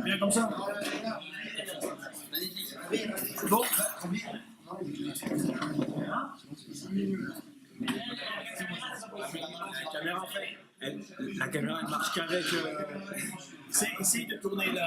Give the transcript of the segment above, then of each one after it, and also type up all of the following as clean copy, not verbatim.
Bien comme ça. Bon. La caméra elle marche qu'avec. Essaye de tourner là.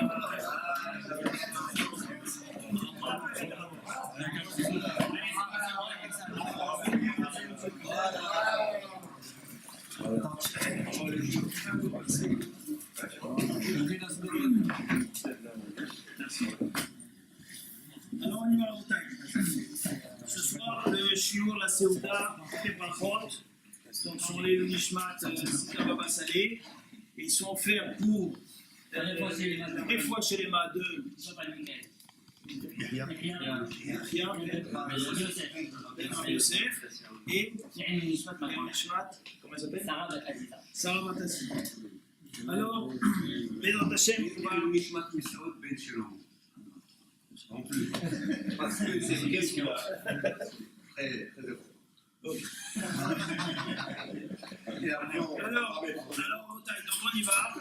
Alors on y va en taille. Ce soir, le shiur, la Seuda, les brachot, donc sont les Nishmat, Sita Baba Salé, ils sont offerts pour des fois chez les mains de Yosef et Nishmat, comment elle s'appelle Sarah Batassi. Alors, les Hachem, on va Nishmat Misaot Ben Shalom. En plus. Parce que c'est une question très Alors, donc on y va.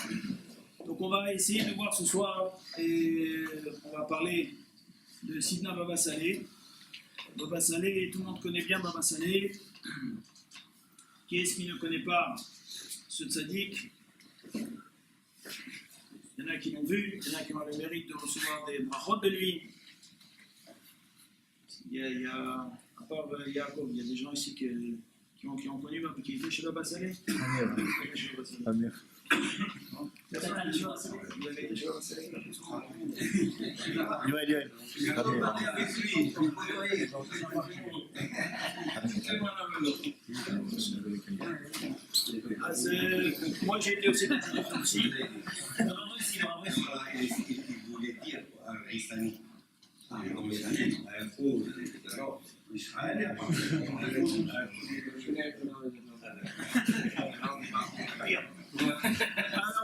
Donc on va essayer de voir ce soir et on va parler de Sidna Baba Salé. Baba Salé, tout le monde connaît bien Baba Salé. Qui est-ce qui ne connaît pas ce tzaddik? Il y en a qui l'ont vu, il y en a qui ont le mérite de recevoir des brachot de lui. Il y a à part Yaakov, il y a des gens ici qui ont connu, qui étaient chez Baba Salé. Amir. Yoel. Moi j'ai été aussi dans une aussi. Alors,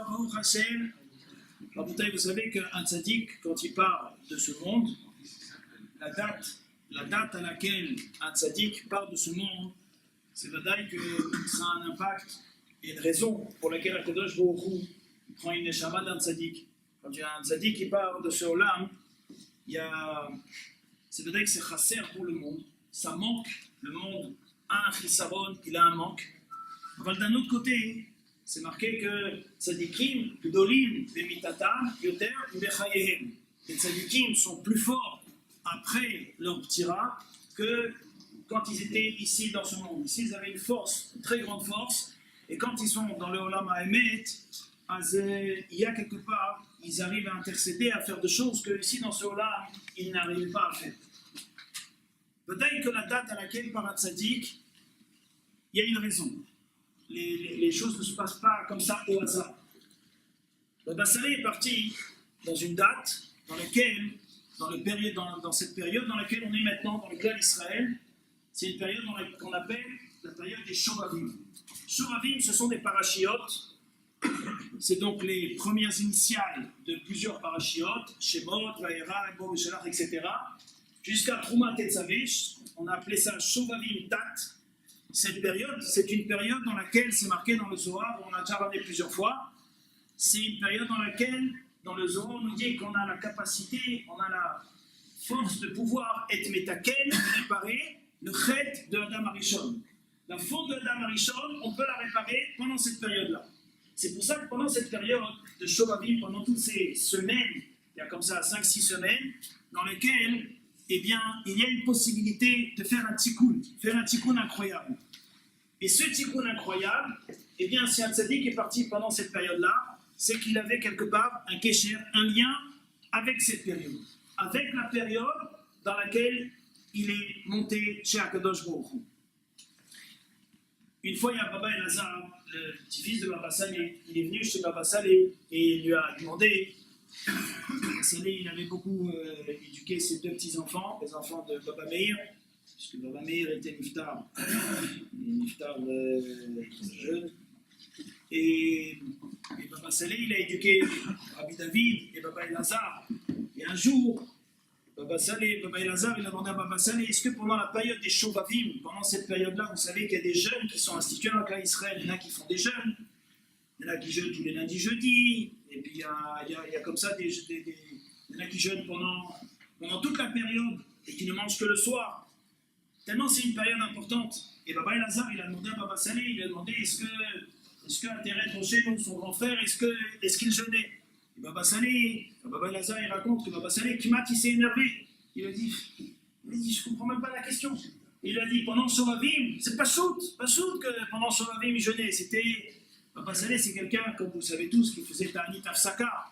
Baruch Hashem, vous savez qu'un tzaddik, quand il parle de ce monde, la date à laquelle un tzaddik parle de ce monde, c'est vrai que ça a un impact et une raison pour laquelle Akadosh Baruch Hu prend une neshama d'un tzaddik. Quand il y a un tzaddik qui parle de ce olam, c'est vrai que c'est chasser pour le monde, ça manque, le monde a un chisaron, il a un manque. Mais d'un autre côté, c'est marqué que tzadikim, gdolim, bemitatam, yoter, bechayehem. Les tzadikim sont plus forts après leur ptira que quand ils étaient ici dans ce monde. Ici, ils avaient une force, une très grande force, et quand ils sont dans le Olam HaEmet, il y a quelque part, ils arrivent à intercéder, à faire des choses que ici dans ce Olam, ils n'arrivent pas à faire. Peut-être que la date à laquelle part un tzaddik, il y a une raison. Les choses ne se passent pas comme ça au hasard. Baba Salé est parti dans une date dans laquelle, dans cette période dans laquelle on est maintenant dans le clan d'Israël, c'est une période qu'on appelle la période des Shovavim. Shovavim, ce sont des parachiotes. C'est donc les premières initiales de plusieurs parachiotes, Shemot, Vaera, Bo, Shalach, etc. Jusqu'à Trouma Tetzavish, on a appelé ça Shovavim Tat. Cette période, c'est une période dans laquelle, c'est marqué dans le Zohar, on a déjà parlé plusieurs fois, c'est une période dans laquelle, dans le Zohar, on nous dit qu'on a la capacité, on a la force de pouvoir être métaken, réparer le chet de Adam Arishon. La faute de Adam Arishon, on peut la réparer pendant cette période-là. C'est pour ça que pendant cette période de Shovavim, pendant toutes ces semaines, il y a comme ça 5-6 semaines, dans lesquelles eh bien, il y a une possibilité de faire un tikkun incroyable. Et ce tikkun incroyable, eh bien, si un tzaddik est parti pendant cette période-là, c'est qu'il avait quelque part un kécher, un lien avec cette période, avec la période dans laquelle il est monté chez Akadosh Baruch Hu. Une fois, il y a Baba Elazar, le petit-fils de Baba Salé, il est venu chez Baba Salé et il lui a demandé. Salé, il avait beaucoup éduqué ses deux petits-enfants, les enfants de Baba Meir, puisque Baba Meir était niftar jeune. Et Baba Salé, il a éduqué Rabbi David et Baba Elazar. Et un jour, Baba Elazar, il a demandé à Baba Salé, est-ce que pendant la période des Shovavim, pendant cette période-là, vous savez qu'il y a des jeunes qui sont institués dans le clan Israël, il y en a qui font des jeûnes, il y en a qui jeûnent tous les lundis, jeudis, Et puis il y a comme ça il y en a qui jeûnent pendant toute la période et qui ne mangent que le soir. Tellement c'est une période importante. Et Baba Elazar, il a demandé à Baba Salé, il a demandé est-ce que Ateret Rocher, donc son grand frère, est-ce qu'il jeûnait? Et Baba Elazar, il raconte que Baba Salé, Kimat, il s'est énervé. Il a dit, je comprends même pas la question. Il a dit, pendant Shovavim, c'est pas shoot que pendant Shovavim il jeûnait. Baba Salé, c'est quelqu'un, comme vous le savez tous, qui faisait Ta'anit Afsaka.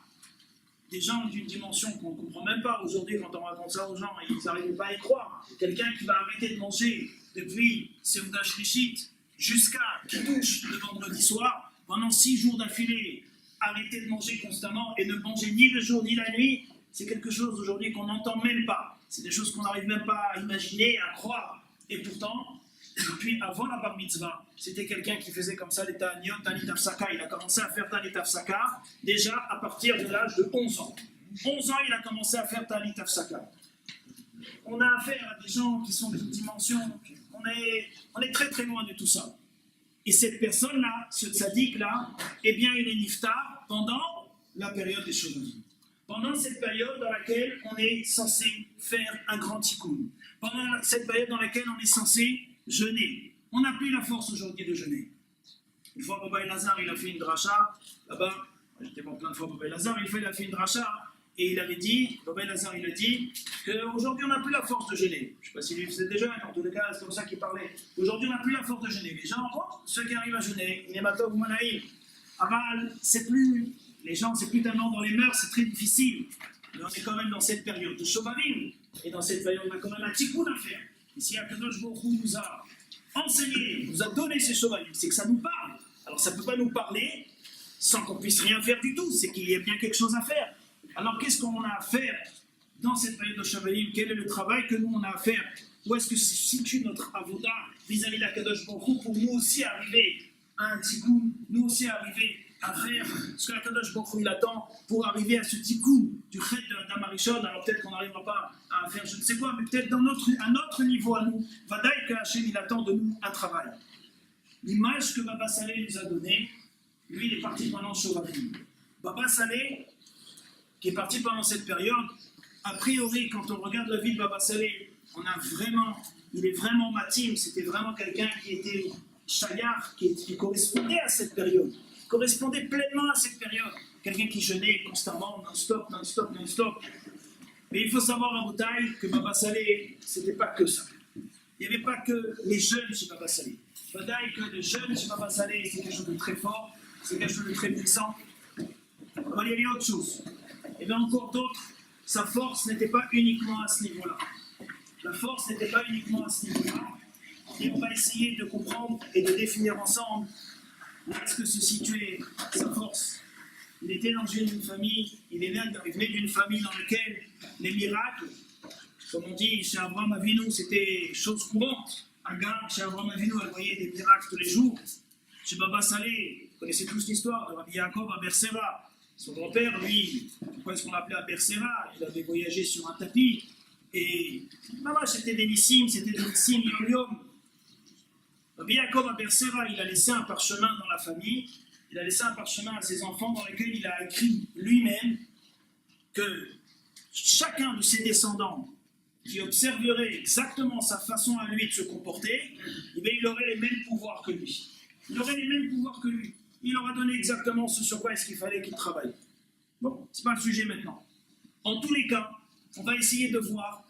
Des gens d'une dimension qu'on ne comprend même pas aujourd'hui quand on raconte ça aux gens, ils n'arrivent pas à y croire. Quelqu'un qui va arrêter de manger depuis Seuda Shlishit jusqu'à Kiddush le vendredi soir, pendant 6 jours d'affilée, arrêter de manger constamment et ne manger ni le jour ni la nuit, c'est quelque chose aujourd'hui qu'on n'entend même pas. C'est des choses qu'on n'arrive même pas à imaginer, à croire. Et pourtant, depuis avant la bar mitzvah, c'était quelqu'un qui faisait comme ça les ta'aniot, Ta'anit Afsaka. Il a commencé à faire Ta'anit Afsaka déjà à partir de l'âge de 11 ans. 11 ans, il a commencé à faire Ta'anit Afsaka. On a affaire à des gens qui sont d'une dimension, on est très très loin de tout ça. Et cette personne-là, ce tzaddik-là, eh bien, il est niftar pendant la période des Shovavim. Pendant cette période dans laquelle on est censé faire un grand tikkun. Pendant cette période dans laquelle on est censé jeûner. On n'a plus la force aujourd'hui de jeûner. Une fois, Baba Elazar, il a fait une dracha. Là-bas, j'étais bon plein de fois Baba Elazar, il a fait une dracha. Et il avait dit, Baba Elazar, il a dit qu'aujourd'hui, on n'a plus la force de jeûner. Je ne sais pas s'il lui faisait déjà, mais en tous les cas, c'est comme ça qu'il parlait. Aujourd'hui, on n'a plus la force de jeûner. Les gens, ceux qui arrivent à jeûner, Inematov ou Manaïm. Aval, c'est plus, les gens, c'est plus tellement dans les mœurs, c'est très difficile. Mais on est quand même dans cette période de Shovavim. Et dans cette période, on a quand même un tikkun à faire. Et si Akadosh Baruch Hu nous a enseigné, nous a donné ces Shovavim, c'est que ça nous parle. Alors ça ne peut pas nous parler sans qu'on puisse rien faire du tout. C'est qu'il y a bien quelque chose à faire. Alors qu'est-ce qu'on a à faire dans cette période de Shovavim? Quel est le travail que nous on a à faire? Où est-ce que se situe notre avoda vis-à-vis d'Akadosh Baruch Hu pour nous aussi arriver à un tikkun, nous aussi arriver à faire ce que Akadosh Baruch Hu il attend pour arriver à ce tikkun du Chet de Adam Arishon. Alors peut-être qu'on n'arrivera pas à faire je ne sais quoi, mais peut-être à notre niveau à nous, Vadaï que Hachem il attend de nous un travail. L'image que Baba Salé nous a donnée, lui il est parti pendant Shovavim. Baba Salé, qui est parti pendant cette période, a priori quand on regarde la vie de Baba Salé, il est vraiment matim, c'était vraiment quelqu'un qui était chayar, qui correspondait à cette période. Correspondait pleinement à cette période. Quelqu'un qui jeûnait constamment, non-stop. Mais il faut savoir à Boutaï que Baba Salé, c'était pas que ça. Il n'y avait pas que les jeunes chez Baba Salé. Boutaï que les jeunes chez Baba Salé, c'est quelque chose de très fort, c'est quelque chose de très puissant. Alors, il y avait autre chose. Et bien encore d'autres, sa force n'était pas uniquement à ce niveau-là. La force n'était pas uniquement à ce niveau-là. Et on va essayer de comprendre et de définir ensemble où est-ce que se situait sa force. Il était dans une famille, il venait d'une famille dans laquelle les miracles, comme on dit chez Abraham Avinu, c'était chose courante. Agar, chez Abraham Avinu, elle voyait des miracles tous les jours. Chez Baba Salé, vous connaissez tous l'histoire de Rabbi Yaakov à Berseba. Son grand-père, lui, pourquoi est-ce qu'on l'appelait à Berseba? Il avait voyagé sur un tapis. Et là-bas, c'était des nissim, yom-yom. Rabbi Yaakov à Berseba, il a laissé un parchemin dans la famille. Il a laissé un parchemin à ses enfants dans lequel il a écrit lui-même que chacun de ses descendants qui observerait exactement sa façon à lui de se comporter, eh bien, il aurait les mêmes pouvoirs que lui. Il aurait les mêmes pouvoirs que lui. Il aura donné exactement ce sur quoi est-ce qu'il fallait qu'il travaille. Bon, c'est pas le sujet maintenant. En tous les cas, on va essayer de voir,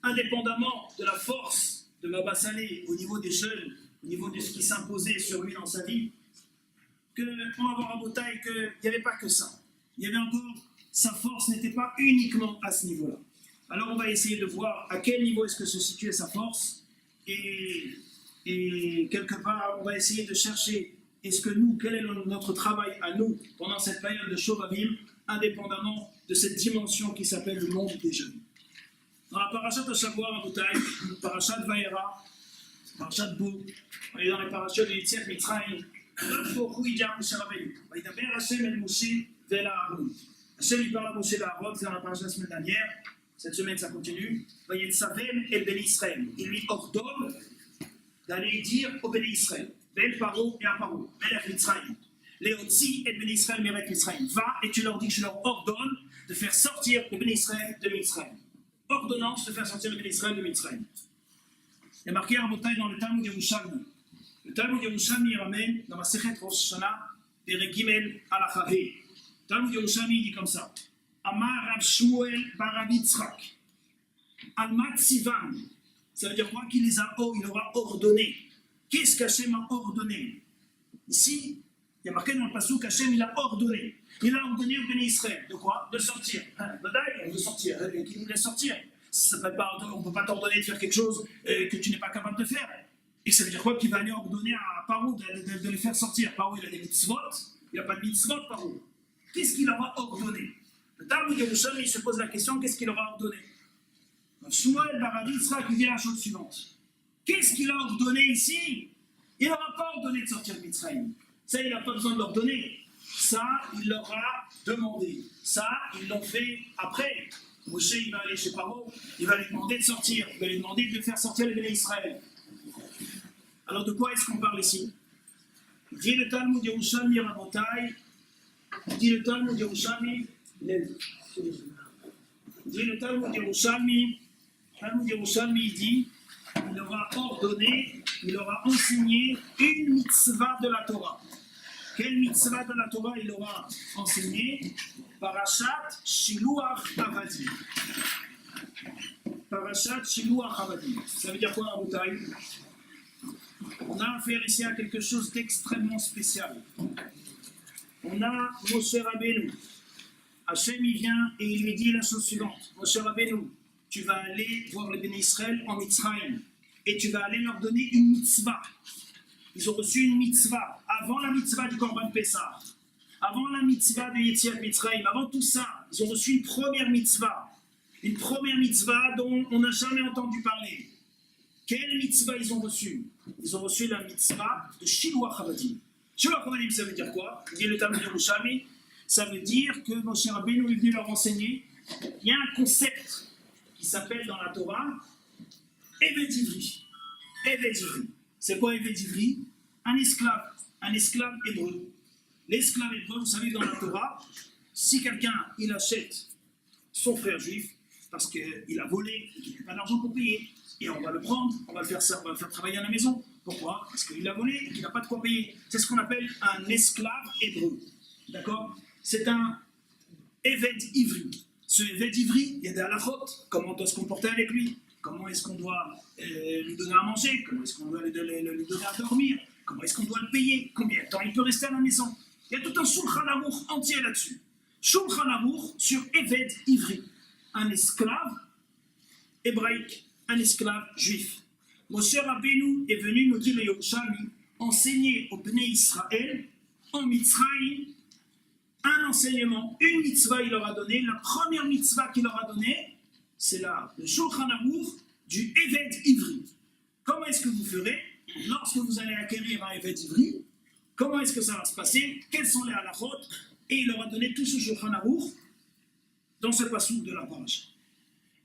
indépendamment de la force de Baba Salé au niveau des jeunes, au niveau de ce qui s'imposait sur lui dans sa vie, qu'on va voir à Botaï qu'il n'y avait pas que ça. Il y avait encore, sa force n'était pas uniquement à ce niveau-là. Alors on va essayer de voir à quel niveau est-ce que se situait sa force et quelque part on va essayer de chercher quel est notre travail à nous pendant cette période de Shovavim, indépendamment de cette dimension qui s'appelle le monde des jeunes. Dans la parashat de Shavua Rabotai, parashat Vayera, parashat Bou, on est dans les parachats de Yetziat Mitzrayim. Vayidaber Hashem el Moshe ve'el Aaron. Hashem il parle à Moshe et à Aaron, c'est dans la parashat la semaine dernière. Cette semaine ça continue. Vayetzavem el Bnei Israël. Il lui ordonne d'aller dire au Bnei Israël. Ve'el Paro et à Paro. Melech Mitzrayim. Léotzi et Béni Israël Meret Mitzrayim. Va et tu leur dis que je leur ordonne de faire sortir le Béni Israël de Mitzrayim. Ordonnance de faire sortir le Béni Israël de Mitzrayim. Il y a marqué à Rabotai dans le Talmud Yerushalmi. Le Talmud Yerushalmi ramène dans la Sechet Rosh Hashanah Perek Gimel Halacha He. Le Talmud Yerushalmi dit comme ça. Amar Rav Shmuel bar Rav Yitzchak. Almat Sivan. Ça veut dire quoi? Qu'il les a, il aura ordonné. Qu'est-ce qu'Hachem a ordonné? Ici, il y a marqué dans le passage qu'Hachem il a ordonné. Il a ordonné au Béni Israël de quoi? De sortir. On veut sortir. Qui nous laisse sortir? On ne peut pas t'ordonner de faire quelque chose que tu n'es pas capable de faire. Et ça veut dire quoi? Qu'il va aller ordonner à Paro de les faire sortir. Paro, il a des mitzvot. Il n'a pas de mitzvot, Paro. Qu'est-ce qu'il aura ordonné? Le Talmud Yerushalmi se pose la question, qu'est-ce qu'il aura ordonné? Shmuel bar Rav Yitzchak lui dit la chose suivante. Qu'est-ce qu'il a ordonné ici? Il n'aura pas ordonné de sortir de Mitzrayim. Ça, il n'a pas besoin de l'ordonner. Ça, il leur a demandé. Ça, ils l'ont fait après. Moshe, il va aller chez Paro, il va lui demander de sortir. Il va lui demander de faire sortir les Béné Israël. Alors, de quoi est-ce qu'on parle ici? Dit le Talmud Yerushalmi Rabotai. Dit le Talmud Yerushalmi. Dit le Talmud Yerushalmi. Talmud Yerushalmi dit il aura ordonné, il aura enseigné une mitzvah de la Torah. Quelle mitzvah de la Torah il aura enseigné? Parashat Shiluach Avadim. Parashat Shiluach Avadim. Ça veut dire quoi, Rabotai? On a affaire ici à quelque chose d'extrêmement spécial. On a Moshe Rabbeinu. Hachem il vient et il lui dit la chose suivante. Moshe Rabbeinu, tu vas aller voir les Béné Israël en Mitzrayim et tu vas aller leur donner une mitzvah. Ils ont reçu une mitzvah avant la mitzvah du Korban Pessah, avant la mitzvah de Yetziat Mitzrayim, avant tout ça, ils ont reçu une première mitzvah dont on n'a jamais entendu parler. Quelle mitzvah ils ont reçu? Ils ont reçu la mitzvah de Shiluach Avadim. Shiluach Avadim, ça veut dire quoi? Dit le Talmud Yerushalmi, ça veut dire que Moshe Rabbeinu est venu leur enseigner. Il y a un concept qui s'appelle dans la Torah Eved Ivri. Eved Ivri. C'est quoi Eved Ivri? Un esclave hébreu. L'esclave hébreu, vous savez, dans la Torah, si quelqu'un il achète son frère juif parce qu'il a volé et qu'il n'a pas d'argent pour payer, et on va le prendre, on va le faire travailler à la maison. Pourquoi? Parce qu'il a volé et qu'il n'a pas de quoi payer. C'est ce qu'on appelle un esclave hébreu. D'accord? C'est un Eved Ivri. Ce Eved Ivri, il y a des halachot. Comment on doit se comporter avec lui? Comment est-ce qu'on doit lui donner à manger? Comment est-ce qu'on doit lui donner à dormir? Comment est-ce qu'on doit le payer? Combien de temps il peut rester à la maison? Il y a tout un Shulchan Aruch entier là-dessus. Shulchan Aruch sur Eved Ivri. Un esclave hébraïque, un esclave juif. Moshe Rabbeinu est venu, nous dit le Yerushalmi, enseigner au Bnei Israël en Mitzrayim un enseignement, une mitzvah il leur a donné. La première mitzvah qu'il leur a donnée, c'est le Shulchan Aruch du Eved Ivri. Comment est-ce que vous ferez lorsque vous allez acquérir un Eved Ivri? Comment est-ce que ça va se passer? Quels sont les halachot? Et il leur a donné tout ce Shulchan Aruch dans ce passouk de la paracha.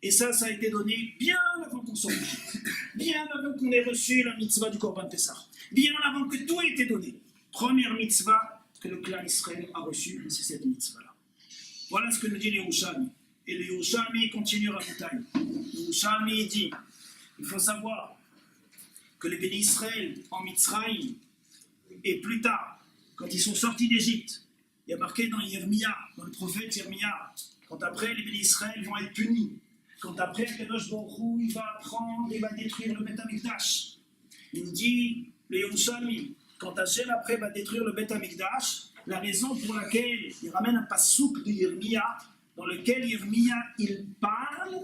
Et ça a été donné bien avant qu'on sorte d'Égypte, bien avant qu'on ait reçu la mitzvah du Korban Pessah, bien avant que tout ait été donné. Première mitzvah que le clan Israël a reçue, c'est cette mitzvah-là. Voilà ce que nous dit le Yerushalmi. Et le Yerushalmi continue à Rabotai. Le Yerushalmi dit, il faut savoir que les Béné Israël en Mitzrayim, et plus tard, quand ils sont sortis d'Égypte, il y a marqué dans Yermia, dans le prophète Yermia, quand après les Béné Israël vont être punis, quand après Kadosh Baruch Hu, il va prendre et va détruire le Beth Amikdash. Il nous dit, le Yerushalmi, quand Hachem après va détruire le Beth Amikdash, la raison pour laquelle il ramène un passouk de Yermia, dans lequel Yermia, il parle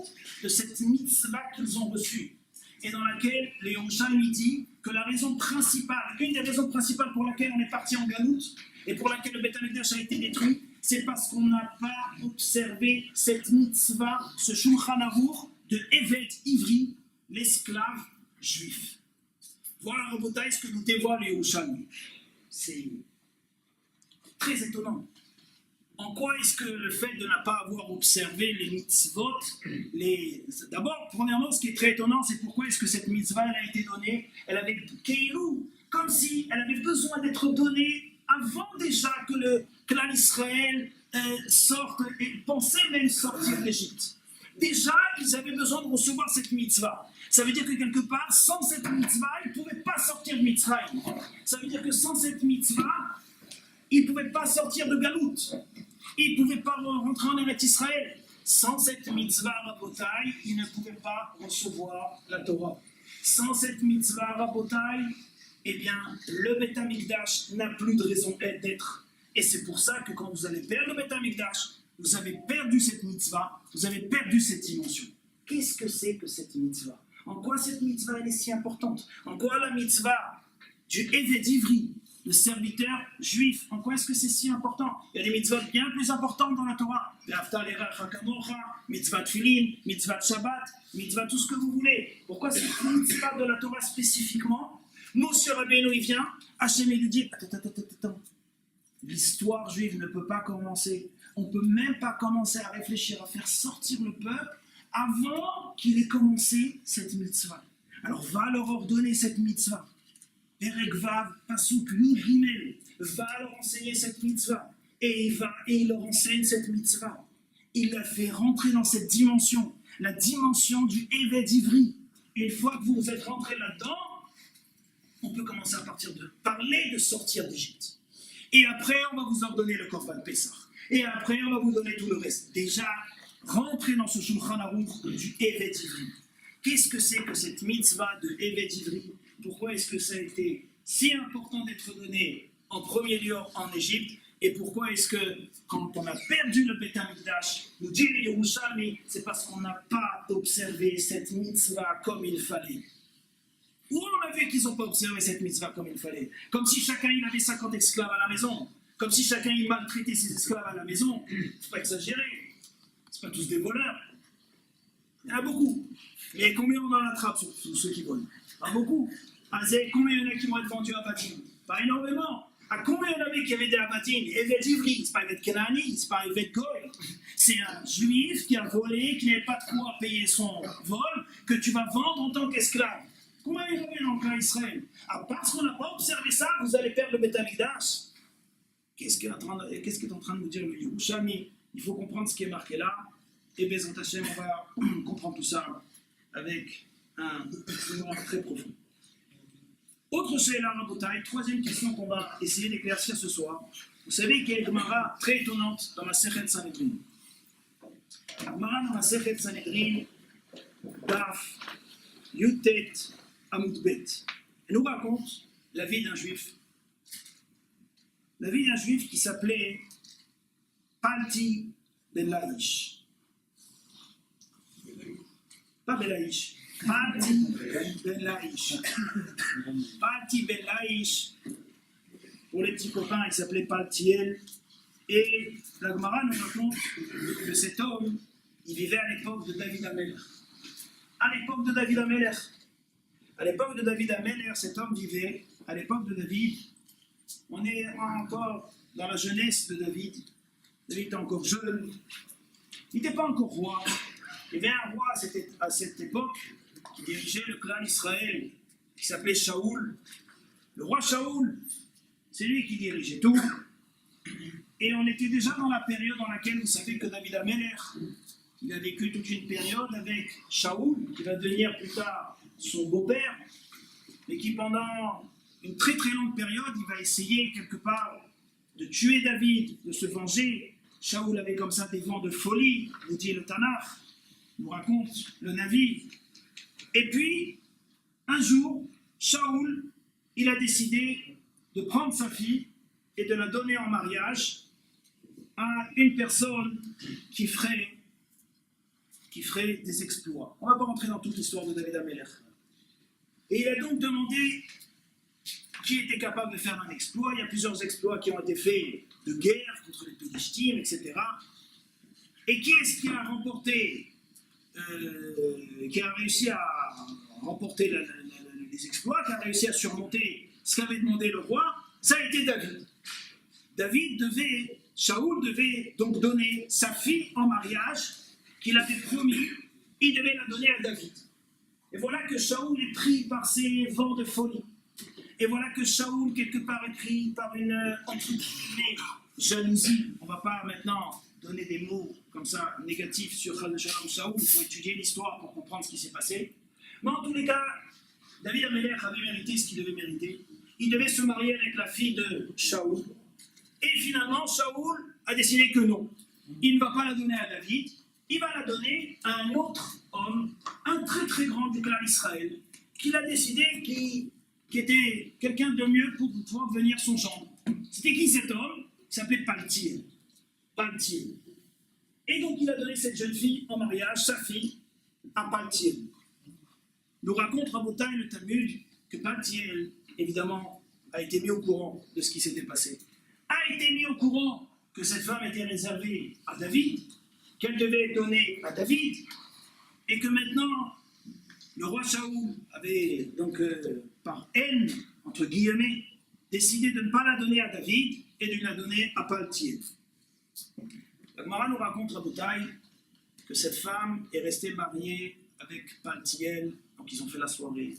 de cette mitzvah qu'ils ont reçue, et dans laquelle le Yerushalmi dit que la raison principale, une des raisons principales pour laquelle on est parti en Galout, et pour laquelle le Beth Amikdash a été détruit, c'est parce qu'on n'a pas observé cette mitzvah, ce Shulchan Aruch de Eved Ivri, l'esclave juif. Voilà, Rabotai, ce que nous dévoile le Yerushalmi. C'est très étonnant. En quoi est-ce que le fait de ne pas avoir observé les mitzvot, d'abord, premièrement, ce qui est très étonnant, c'est pourquoi est-ce que cette mitzvah elle a été donnée, elle avait Keilou, comme si elle avait besoin d'être donnée avant déjà que le clan Israël sorte et pensait même sortir d'Égypte. Déjà, ils avaient besoin de recevoir cette mitzvah. Ça veut dire que quelque part, sans cette mitzvah, ils ne pouvaient pas sortir de Mitzrayim. Ça veut dire que sans cette mitzvah, ils ne pouvaient pas sortir de Galout. Ils ne pouvaient pas rentrer en Eretz Israël. Sans cette mitzvah Rabotai, ils ne pouvaient pas recevoir la Torah. Sans cette mitzvah Rabotai, eh bien, le Beth Amikdash n'a plus de raison d'être. Et c'est pour ça que quand vous allez perdre le Beth Amikdash, vous avez perdu cette mitzvah, vous avez perdu cette dimension. Qu'est-ce que c'est que cette mitzvah? En quoi cette mitzvah elle est si importante? En quoi la mitzvah du Eved Ivri, le serviteur juif, en quoi est-ce que c'est si important? Il y a des mitzvahs bien plus importantes dans la Torah. Mitzvah Tfilin, mitzvah Shabbat, mitzvah tout ce que vous voulez. Pourquoi cette mitzvah de la Torah spécifiquement? Moshe Rabbeinu il vient, Hachem lui dit attends. L'histoire juive ne peut pas commencer. On ne peut même pas commencer à réfléchir, à faire sortir le peuple avant qu'il ait commencé cette mitzvah. Alors va leur ordonner cette mitzvah. Perek Vav, Pasuk Yud Gimel, va leur enseigner cette mitzvah. Et il leur enseigne cette mitzvah. Il la fait rentrer dans cette dimension, la dimension du Eved Ivri. Et une fois que vous êtes rentrés là-dedans, on peut commencer à parler de sortir d'Égypte. Et après, on va vous ordonner le Korban Pessah. Et après, on va vous donner tout le reste. Déjà, rentrez dans ce Shulchan Aruch du Eved Ivri. Qu'est-ce que c'est que cette mitzvah de Eved Ivri? Pourquoi est-ce que ça a été si important d'être donné en premier lieu en Égypte? Et pourquoi est-ce que, quand on a perdu le Beth Amikdash, nous dit les Yerushalmi, c'est parce qu'on n'a pas observé cette mitzvah comme il fallait. Où on a vu qu'ils n'ont pas observé cette mitzvah comme il fallait? Comme si chacun il avait 50 esclaves à la maison. Comme si chacun il maltraitait ses esclaves à la maison. C'est pas exagéré. C'est pas tous des voleurs. Il y en a beaucoup. Mais combien on en attrape sur ceux qui volent? Pas beaucoup. Combien il y en a qui vont être vendus à Batim? Pas énormément. À combien il y en avait qui avaient des abatines? Eved Ivri, c'est pas Eved Kenani, c'est pas Eved Goy. C'est un juif qui a volé, qui n'avait pas de quoi payer son vol, que tu vas vendre en tant qu'esclave. Combien il y en avait dans le cas Israël? Parce qu'on n'a pas observé ça, vous allez perdre le Beth Amikdash. Qu'est-ce qu'est en train de nous dire le Yerushalmi? Il faut comprendre ce qui est marqué là. Et Bezant Hashem, on va comprendre tout ça avec un moment très profond. Autre Sheila Rabotai, troisième question qu'on va essayer d'éclaircir ce soir. Vous savez qu'il y a une Gemara très étonnante dans la Sechet Sanhedrin. La Gemara dans la Sechet Sanhedrin, Daf, Yutet, Amudbet. Elle nous raconte la vie d'un juif. La vie d'un juif qui s'appelait Palti Ben Laïch. Pas Ben Laïch. Palti Ben Laïch. Palti Ben Laïch. Pour les petits copains, il s'appelait Paltiel. Et la Gemara nous raconte que cet homme, il vivait à l'époque de David Amelech. À l'époque de David Amelech. À l'époque de David Amelech, cet homme vivait. À l'époque de David, on est encore dans la jeunesse de David. David était encore jeune. Il n'était pas encore roi. Il y avait un roi à cette époque qui dirigeait le clan Israël, qui s'appelait Shaoul. Le roi Shaoul, c'est lui qui dirigeait tout. Et on était déjà dans la période dans laquelle vous savez que David Amelech, il a vécu toute une période avec Shaoul, qui va devenir plus tard son beau-père, et qui pendant une très très longue période, il va essayer quelque part de tuer David, de se venger. Shaoul avait comme ça des vents de folie, nous dit le Tanakh, nous raconte le Navi. Et puis, un jour, Shaoul, il a décidé de prendre sa fille et de la donner en mariage à une personne qui ferait des exploits. On ne va pas rentrer dans toute l'histoire de David Amelech. Et il a donc demandé qui était capable de faire un exploit. Il y a plusieurs exploits qui ont été faits de guerre contre les Pélichtim, etc. Et qui est-ce qui a remporté, qui a réussi à remporter les exploits, qui a réussi à surmonter ce qu'avait demandé le roi? Ça a été David. Shaoul devait donc donner sa fille en mariage qu'il avait promis, il devait la donner à David. Et voilà que Shaoul est pris par ces vents de folie. Et voilà que Shaoul, quelque part, est pris par une entre guillemets, jalousie. On ne va pas maintenant donner des mots comme ça négatifs sur Shaoul. Il faut étudier l'histoire pour comprendre ce qui s'est passé. Mais en tous les cas, David Amelech avait mérité ce qu'il devait mériter. Il devait se marier avec la fille de Shaoul. Et finalement, Shaoul a décidé que non. Il ne va pas la donner à David. Il va la donner à un autre homme, un très très grand du clan Israël, qu'il a décidé qui était quelqu'un de mieux pour pouvoir devenir son gendre. C'était qui cet homme? Il s'appelait Paltiel. Paltiel. Et donc il a donné cette jeune fille en mariage, sa fille, à Paltiel. Nous raconte Rabotai le Talmud que Paltiel, évidemment, a été mis au courant de ce qui s'était passé. A été mis au courant que cette femme était réservée à David, qu'elle devait donner à David, et que maintenant, le roi Shaoul avait donc, par haine, entre guillemets, décidé de ne pas la donner à David et de la donner à Paltiel. La Gemara nous raconte à Boutaï que cette femme est restée mariée avec Paltiel, donc ils ont fait la soirée,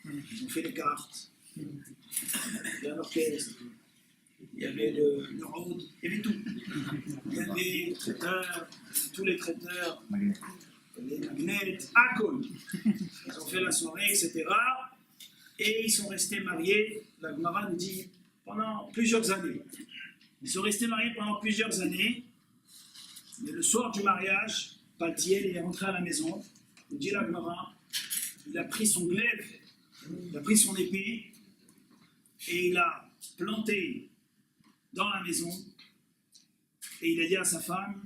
ils ont fait les cartes, il y avait un orchestre, il y avait le road, il y avait tout. Il y avait les traiteurs, tous les traiteurs, les magnets, à col. Ils ont fait la soirée, etc. Et ils sont restés mariés, la Gemara nous dit, pendant plusieurs années. Ils sont restés mariés pendant plusieurs années. Mais le soir du mariage, Paltiel est rentré à la maison, nous dit la Gemara, il a pris son glaive, il a pris son épée, et il a planté dans la maison, et il a dit à sa femme,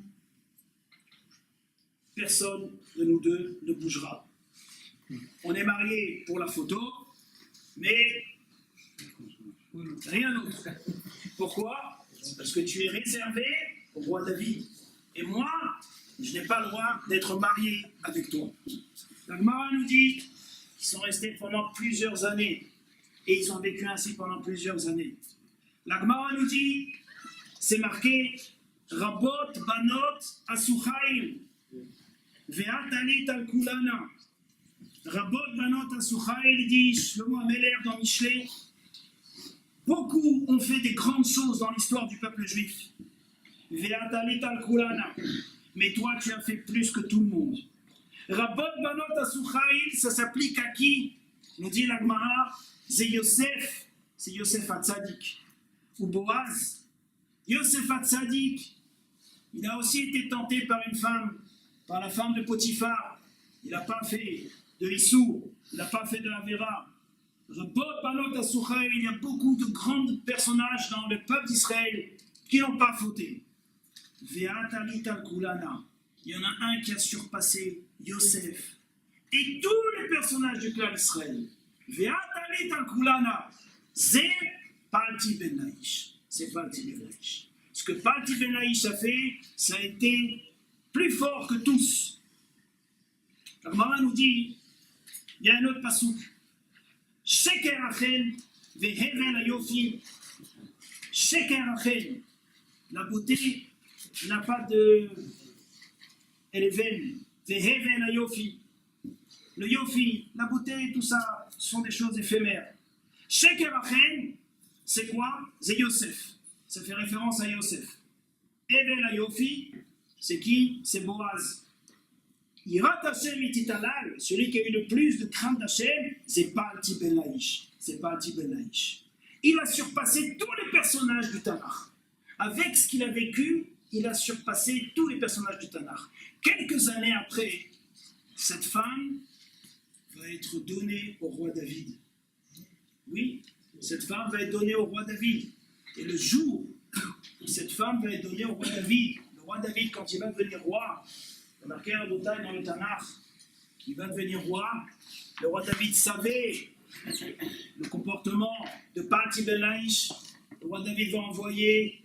personne de nous deux ne bougera. On est mariés pour la photo, mais rien d'autre. Pourquoi? Parce que tu es réservé au roi David. Et moi, je n'ai pas le droit d'être marié avec toi. La Gemara nous dit qu'ils sont restés pendant plusieurs années. Et ils ont vécu ainsi pendant plusieurs années. La Gemara nous dit, c'est marqué, Rabot banot asuchail, ve'atalit al kulana. Rabot banot asuchail, dit Shlomo Ameler dans Michelet. Beaucoup ont fait des grandes choses dans l'histoire du peuple juif. Ve'atalit al kulana. Mais toi, tu as fait plus que tout le monde. Rabot banot asuchail, ça s'applique à qui? Nous dit la Gemara, c'est Yosef Hatzadik. Ou Boaz, Yosef Hatzadik, il a aussi été tenté par une femme, par la femme de Potiphar. Il n'a pas fait de Issour, il n'a pas fait de la Vera. Il y a beaucoup de grands personnages dans le peuple d'Israël qui n'ont pas fauté. Il y en a un qui a surpassé Yosef et tous les personnages du clan d'Israël. C'est Palti Ben Naïch. C'est Palti Ben Naïch. Ce que Palti Ben Naïch a fait, ça a été plus fort que tous. La Gemara nous dit, il y a un autre passouk. Sheker Achen vehevel ayofi. Sheker Achen. La beauté n'a pas de... Elle est vaine. Vehevel ayofi. Le yofi, la beauté, tout ça, sont des choses éphémères. Sheker Achen, c'est quoi? C'est Yosef. Ça fait référence à Yosef. Evel Ayofi, c'est qui? C'est Boaz. Yirat Hashem ititalal, celui qui a eu le plus de crainte d'Hashem, c'est Palti Ben Naïch. C'est Palti Ben Naïch. Il a surpassé tous les personnages du Tanakh. Avec ce qu'il a vécu, il a surpassé tous les personnages du Tanakh. Quelques années après, cette femme va être donnée au roi David. Oui, cette femme va être donnée au roi David. Et le jour où cette femme va être donnée au roi David, le roi David, quand il va devenir roi, il y a marqué à Boutaï dans le Tanakh, qu'il va devenir roi, le roi David savait le comportement de Palti Ben Naïch. Le roi David va envoyer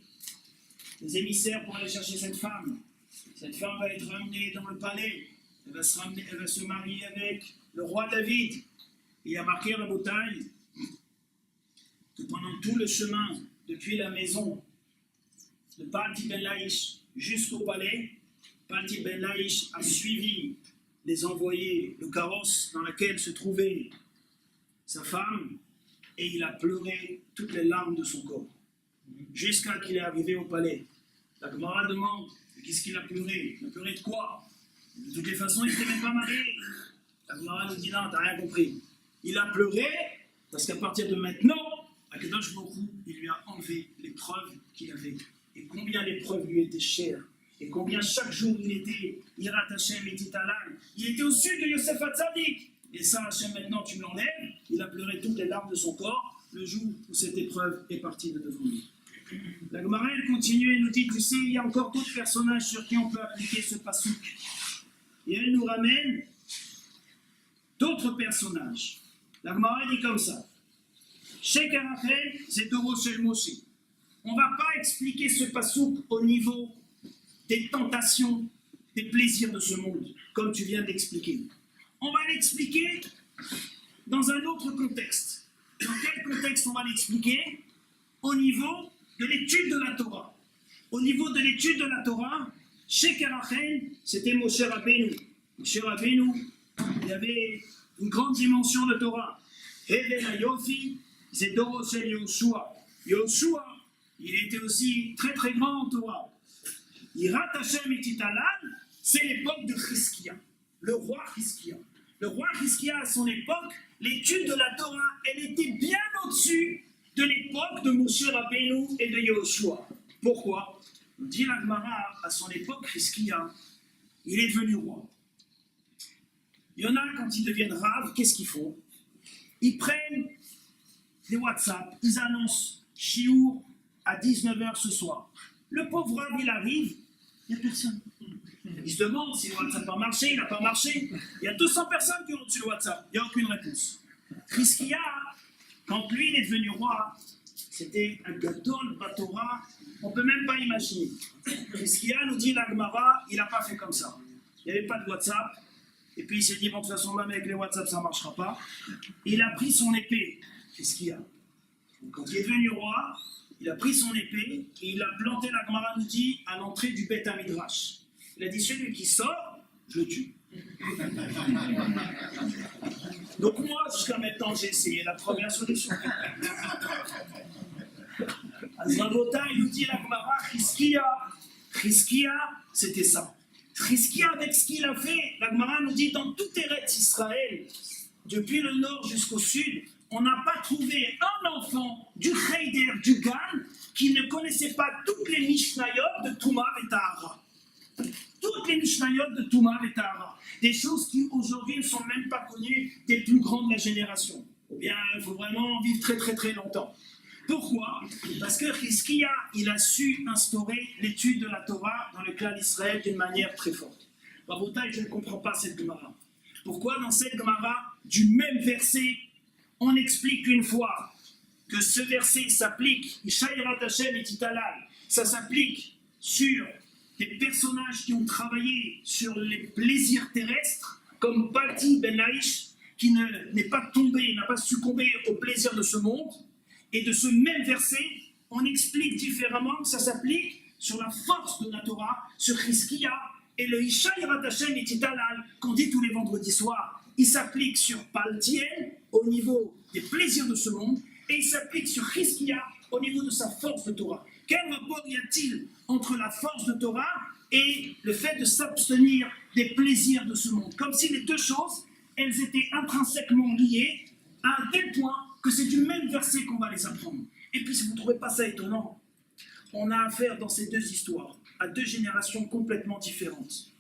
des émissaires pour aller chercher cette femme. Cette femme va être ramenée dans le palais. Elle va se marier avec le roi David. Et il y a marqué à Boutaï que pendant tout le chemin, depuis la maison de Palti Ben Naïch jusqu'au palais, Palti Ben Naïch a suivi les envoyés, le carrosse dans lequel se trouvait sa femme, et il a pleuré toutes les larmes de son corps, jusqu'à qu'il est arrivé au palais. La Gemara demande, qu'est-ce qu'il a pleuré? Il a pleuré de quoi? De toutes les façons, il n'était même pas marié. La Gemara nous dit, non, t'as rien compris. Il a pleuré, parce qu'à partir de maintenant, Akadosh Baruch Hu, il lui a enlevé l'épreuve qu'il avait. Et combien l'épreuve lui était chère. Et combien chaque jour il était Yirat Hashem et Titalal. Il était au-dessus de Yosef Hatzadik. Et ça, Hashem, maintenant tu me l'enlèves. Il a pleuré toutes les larmes de son corps le jour où cette épreuve est partie de devant lui. La Gemara, elle continue et nous dit, tu sais, il y a encore d'autres personnages sur qui on peut appliquer ce passouk. Et elle nous ramène d'autres personnages. La Gemara dit comme ça. Shek Arachel, c'est Doro Shel Moshe. On ne va pas expliquer ce passouk au niveau des tentations, des plaisirs de ce monde, comme tu viens d'expliquer. On va l'expliquer dans un autre contexte. Dans quel contexte on va l'expliquer? Au niveau de l'étude de la Torah. Au niveau de l'étude de la Torah, chez Karachel, c'était Moshe Rabbeinu. Moshe Rabbeinu, il y avait une grande dimension de Torah. Hevel Hayofi, c'est Doro Shel Yoshua. Yoshua, il était aussi très très grand en Torah. Yirat Hashem et Titalal, c'est l'époque de Chizkia, le roi Chizkia. Le roi Chizkia, à son époque, l'étude de la Torah, elle était bien au-dessus de l'époque de Moshe Rabbeinu et de Yoshua. Pourquoi? On dit la Gemara, à son époque, Chizkia, il est devenu roi. Il y en a, quand ils deviennent raves, qu'est-ce qu'ils font? Ils prennent des WhatsApp, ils annoncent Chiour à 19h ce soir. Le pauvre rave, il arrive, il n'y a personne. Il se demande si le WhatsApp a marché, il n'a pas marché. Il y a 200 personnes qui ont reçu le WhatsApp, il n'y a aucune réponse. Chizkia, quand lui il est devenu roi, c'était un gadol batora, on ne peut même pas imaginer. Chizkia nous dit, la Gemara, il n'a pas fait comme ça. Il n'y avait pas de WhatsApp, et puis il s'est dit, bon, de toute façon, même avec les WhatsApp, ça ne marchera pas. Il a pris son épée, Chizkia. Quand il est devenu roi, il a pris son épée et il a planté, la Gemara nous dit, à l'entrée du Beth Midrash. Il a dit, celui qui sort, je le tue. Donc moi, jusqu'à maintenant, j'ai essayé la première solution. Azravota, il nous dit, la Gemara, Chizkia, c'était ça. Chizkia, avec ce qu'il a fait, la Gemara nous dit, dans tout Eretz Israël, depuis le nord jusqu'au sud, on n'a pas trouvé un enfant du Heider, du Gan, qui ne connaissait pas toutes les Mishnayot de Touma et Tahara. Toutes les Mishnayot de Touma et Tahara. Des choses qui aujourd'hui ne sont même pas connues des plus grands de la génération. Ou bien, il faut vraiment vivre très très très longtemps. Pourquoi? Parce que Chizkia, il a su instaurer l'étude de la Torah dans le clan d'Israël d'une manière très forte. Rabotai, je ne comprends pas cette Gemara. Pourquoi dans cette Gemara, du même verset, on explique une fois que ce verset s'applique, Yirat Hashem et Titalal, ça s'applique sur des personnages qui ont travaillé sur les plaisirs terrestres, comme Pati Ben Aish, qui n'est pas tombé, n'a pas succombé aux plaisirs de ce monde. Et de ce même verset, on explique différemment que ça s'applique sur la force de la Torah, sur Chizkia, et le Yirat Hashem et Titalal, qu'on dit tous les vendredis soirs. Il s'applique sur Paltiel, au niveau des plaisirs de ce monde, et il s'applique sur Chizkia, au niveau de sa force de Torah. Quel rapport y a-t-il entre la force de Torah et le fait de s'abstenir des plaisirs de ce monde? Comme si les deux choses, elles étaient intrinsèquement liées, à un tel point que c'est du même verset qu'on va les apprendre. Et puis si vous ne trouvez pas ça étonnant, on a affaire dans ces deux histoires à deux générations complètement différentes.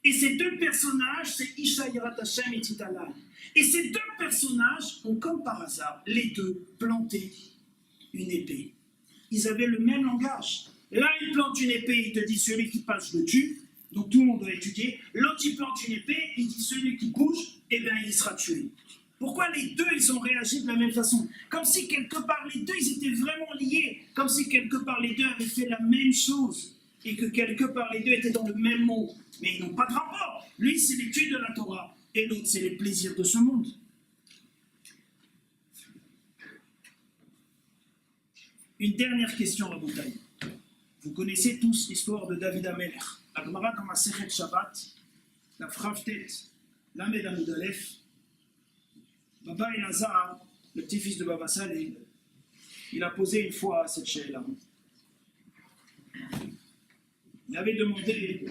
Et ces deux personnages, c'est Yirat Hashem et Titalal. Et ces deux personnages ont, comme par hasard, les deux planté une épée. Ils avaient le même langage. L'un, il plante une épée, il te dit celui qui passe, je le tue. Donc tout le monde doit étudier. L'autre, il plante une épée, il dit celui qui bouge, eh bien, il sera tué. Pourquoi les deux, ils ont réagi de la même façon? Comme si quelque part, les deux, ils étaient vraiment liés. Comme si quelque part, les deux avaient fait la même chose. Et que quelque part, les deux étaient dans le même monde. Mais ils n'ont pas de rapport. Lui, c'est l'étude de la Torah. Et l'autre, c'est les plaisirs de ce monde. Une dernière question, Rabotai. Vous connaissez tous l'histoire de David Amelech. La Gemara dans Masechet Shabbat, la Fravtet, Lamed Amud Aleph, Baba Elazar, le petit-fils de Baba Salé, il a posé une fois cette chaîne-là. Il avait demandé,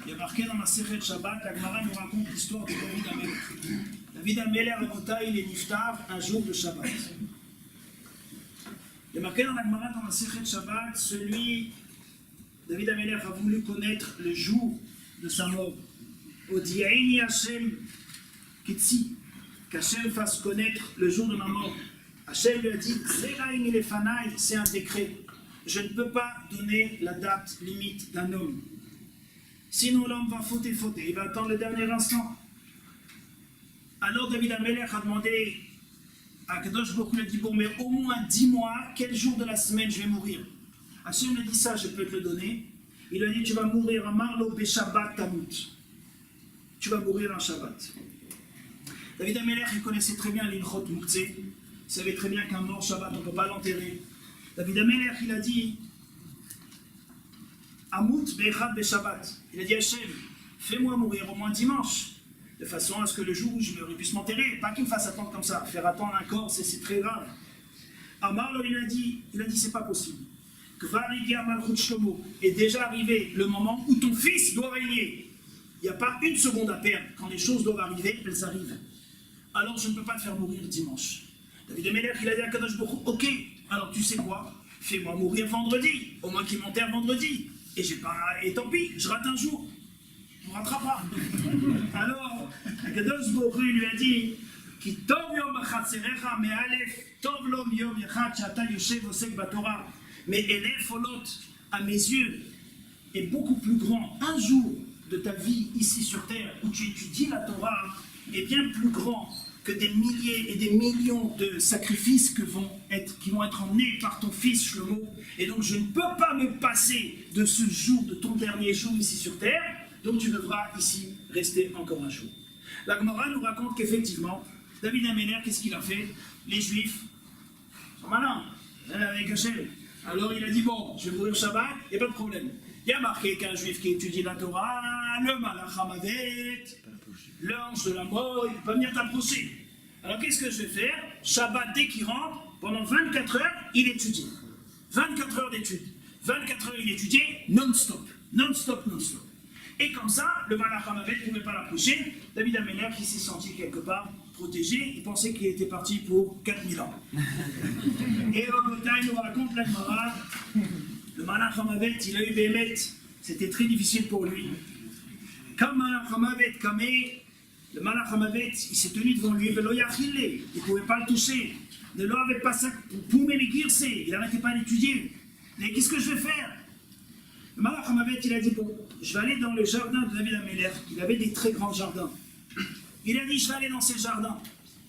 il y a marqué dans la Sechet Shabbat, la Gemara nous raconte l'histoire de David Amelech. David Amelech, Rabotai, il est niftar un jour de Shabbat. Il y a marqué dans la Gemara, dans la Sechet Shabbat, David Amelech a voulu connaître le jour de sa mort. Odiaini Hashem Kitsi, qu'Hashem fasse connaître le jour de ma mort. Hachem lui a dit, c'est un décret. Je ne peux pas donner la date limite d'un homme. Sinon l'homme va fauter. Il va attendre le dernier instant. Alors David Amelech a demandé à Kadosh Baruch Hu, il a dit, bon, mais au moins dis-moi quel jour de la semaine je vais mourir. Hachem lui a dit ça, je peux te le donner. Il a dit, tu vas mourir à Marlo Beshabbat Tamut. Tu vas mourir en Shabbat. David Amelech, il connaissait très bien l'Ilchot Muktzeh. Il savait très bien qu'un mort Shabbat, on ne peut pas l'enterrer. David Amelech, il a dit Amut Be'echad Be'Shabbat. Il a dit Hachem, fais-moi mourir au moins dimanche, de façon à ce que le jour où je puisse m'enterrer, pas qu'il me fasse attendre comme ça. Faire attendre un corps, c'est très grave. Amarlo, il a dit c'est pas possible. Que Varigia Malchut Shlomo est déjà arrivé le moment où ton fils doit régner. Il n'y a pas une seconde à perdre. Quand les choses doivent arriver, elles arrivent. Alors je ne peux pas te faire mourir dimanche. David Amelech, il a dit à Kadosh Baruch Hu, ok, alors tu sais quoi, fais-moi mourir vendredi, au moins qu'il m'enterre vendredi. Et tant pis, je rate un jour, on ne ratera pas. Alors, Kadosh Baruch Hu lui a dit, Ki tov yom b'chatzerecha me'alef, tov lom yom yechad sh'ata yoshev osek b'Torah. Mais Elef Olot, à mes yeux, est beaucoup plus grand. Un jour de ta vie ici sur terre où tu étudies la Torah est bien plus grand que des milliers et des millions de sacrifices qui vont être emmenés par ton fils Shlomo. Et donc je ne peux pas me passer de ce jour, de ton dernier jour ici sur terre, donc tu devras ici rester encore un jour. La Gemara nous raconte qu'effectivement, David Amelech, qu'est-ce qu'il a fait? Les Juifs sont malins, avec Hachem. Alors il a dit, bon, je vais mourir Shabbat, il n'y a pas de problème. Il y a marqué qu'un Juif qui étudie la Torah, le Malach Hamavet, l'ange de la mort, il ne peut pas venir t'approcher. Alors qu'est-ce que je vais faire? Shabbat, dès qu'il rentre, pendant 24 heures, il étudie. 24 heures d'étude. 24 heures, il étudiait non-stop. Non-stop, non-stop. Et comme ça, le Malach Hamavet ne pouvait pas l'approcher. David Amelech, il s'est senti quelque part protégé. Il pensait qu'il était parti pour 4000 ans. Et Rabotai nous raconte la Gemara. Le Malach Hamavet, il a eu Béhémet. C'était très difficile pour lui. Quand Malach Hamavet camé, le Malach Hamavet, il s'est tenu devant lui, il ne pouvait pas le toucher. Ne l'eau avait pas ça pour m'éguircer, il n'arrêtait pas d'étudier. Mais qu'est-ce que je vais faire? Le Malach Hamavet, il a dit, bon, je vais aller dans le jardin de David Amelech. Il avait des très grands jardins. Il a dit, je vais aller dans ces jardins.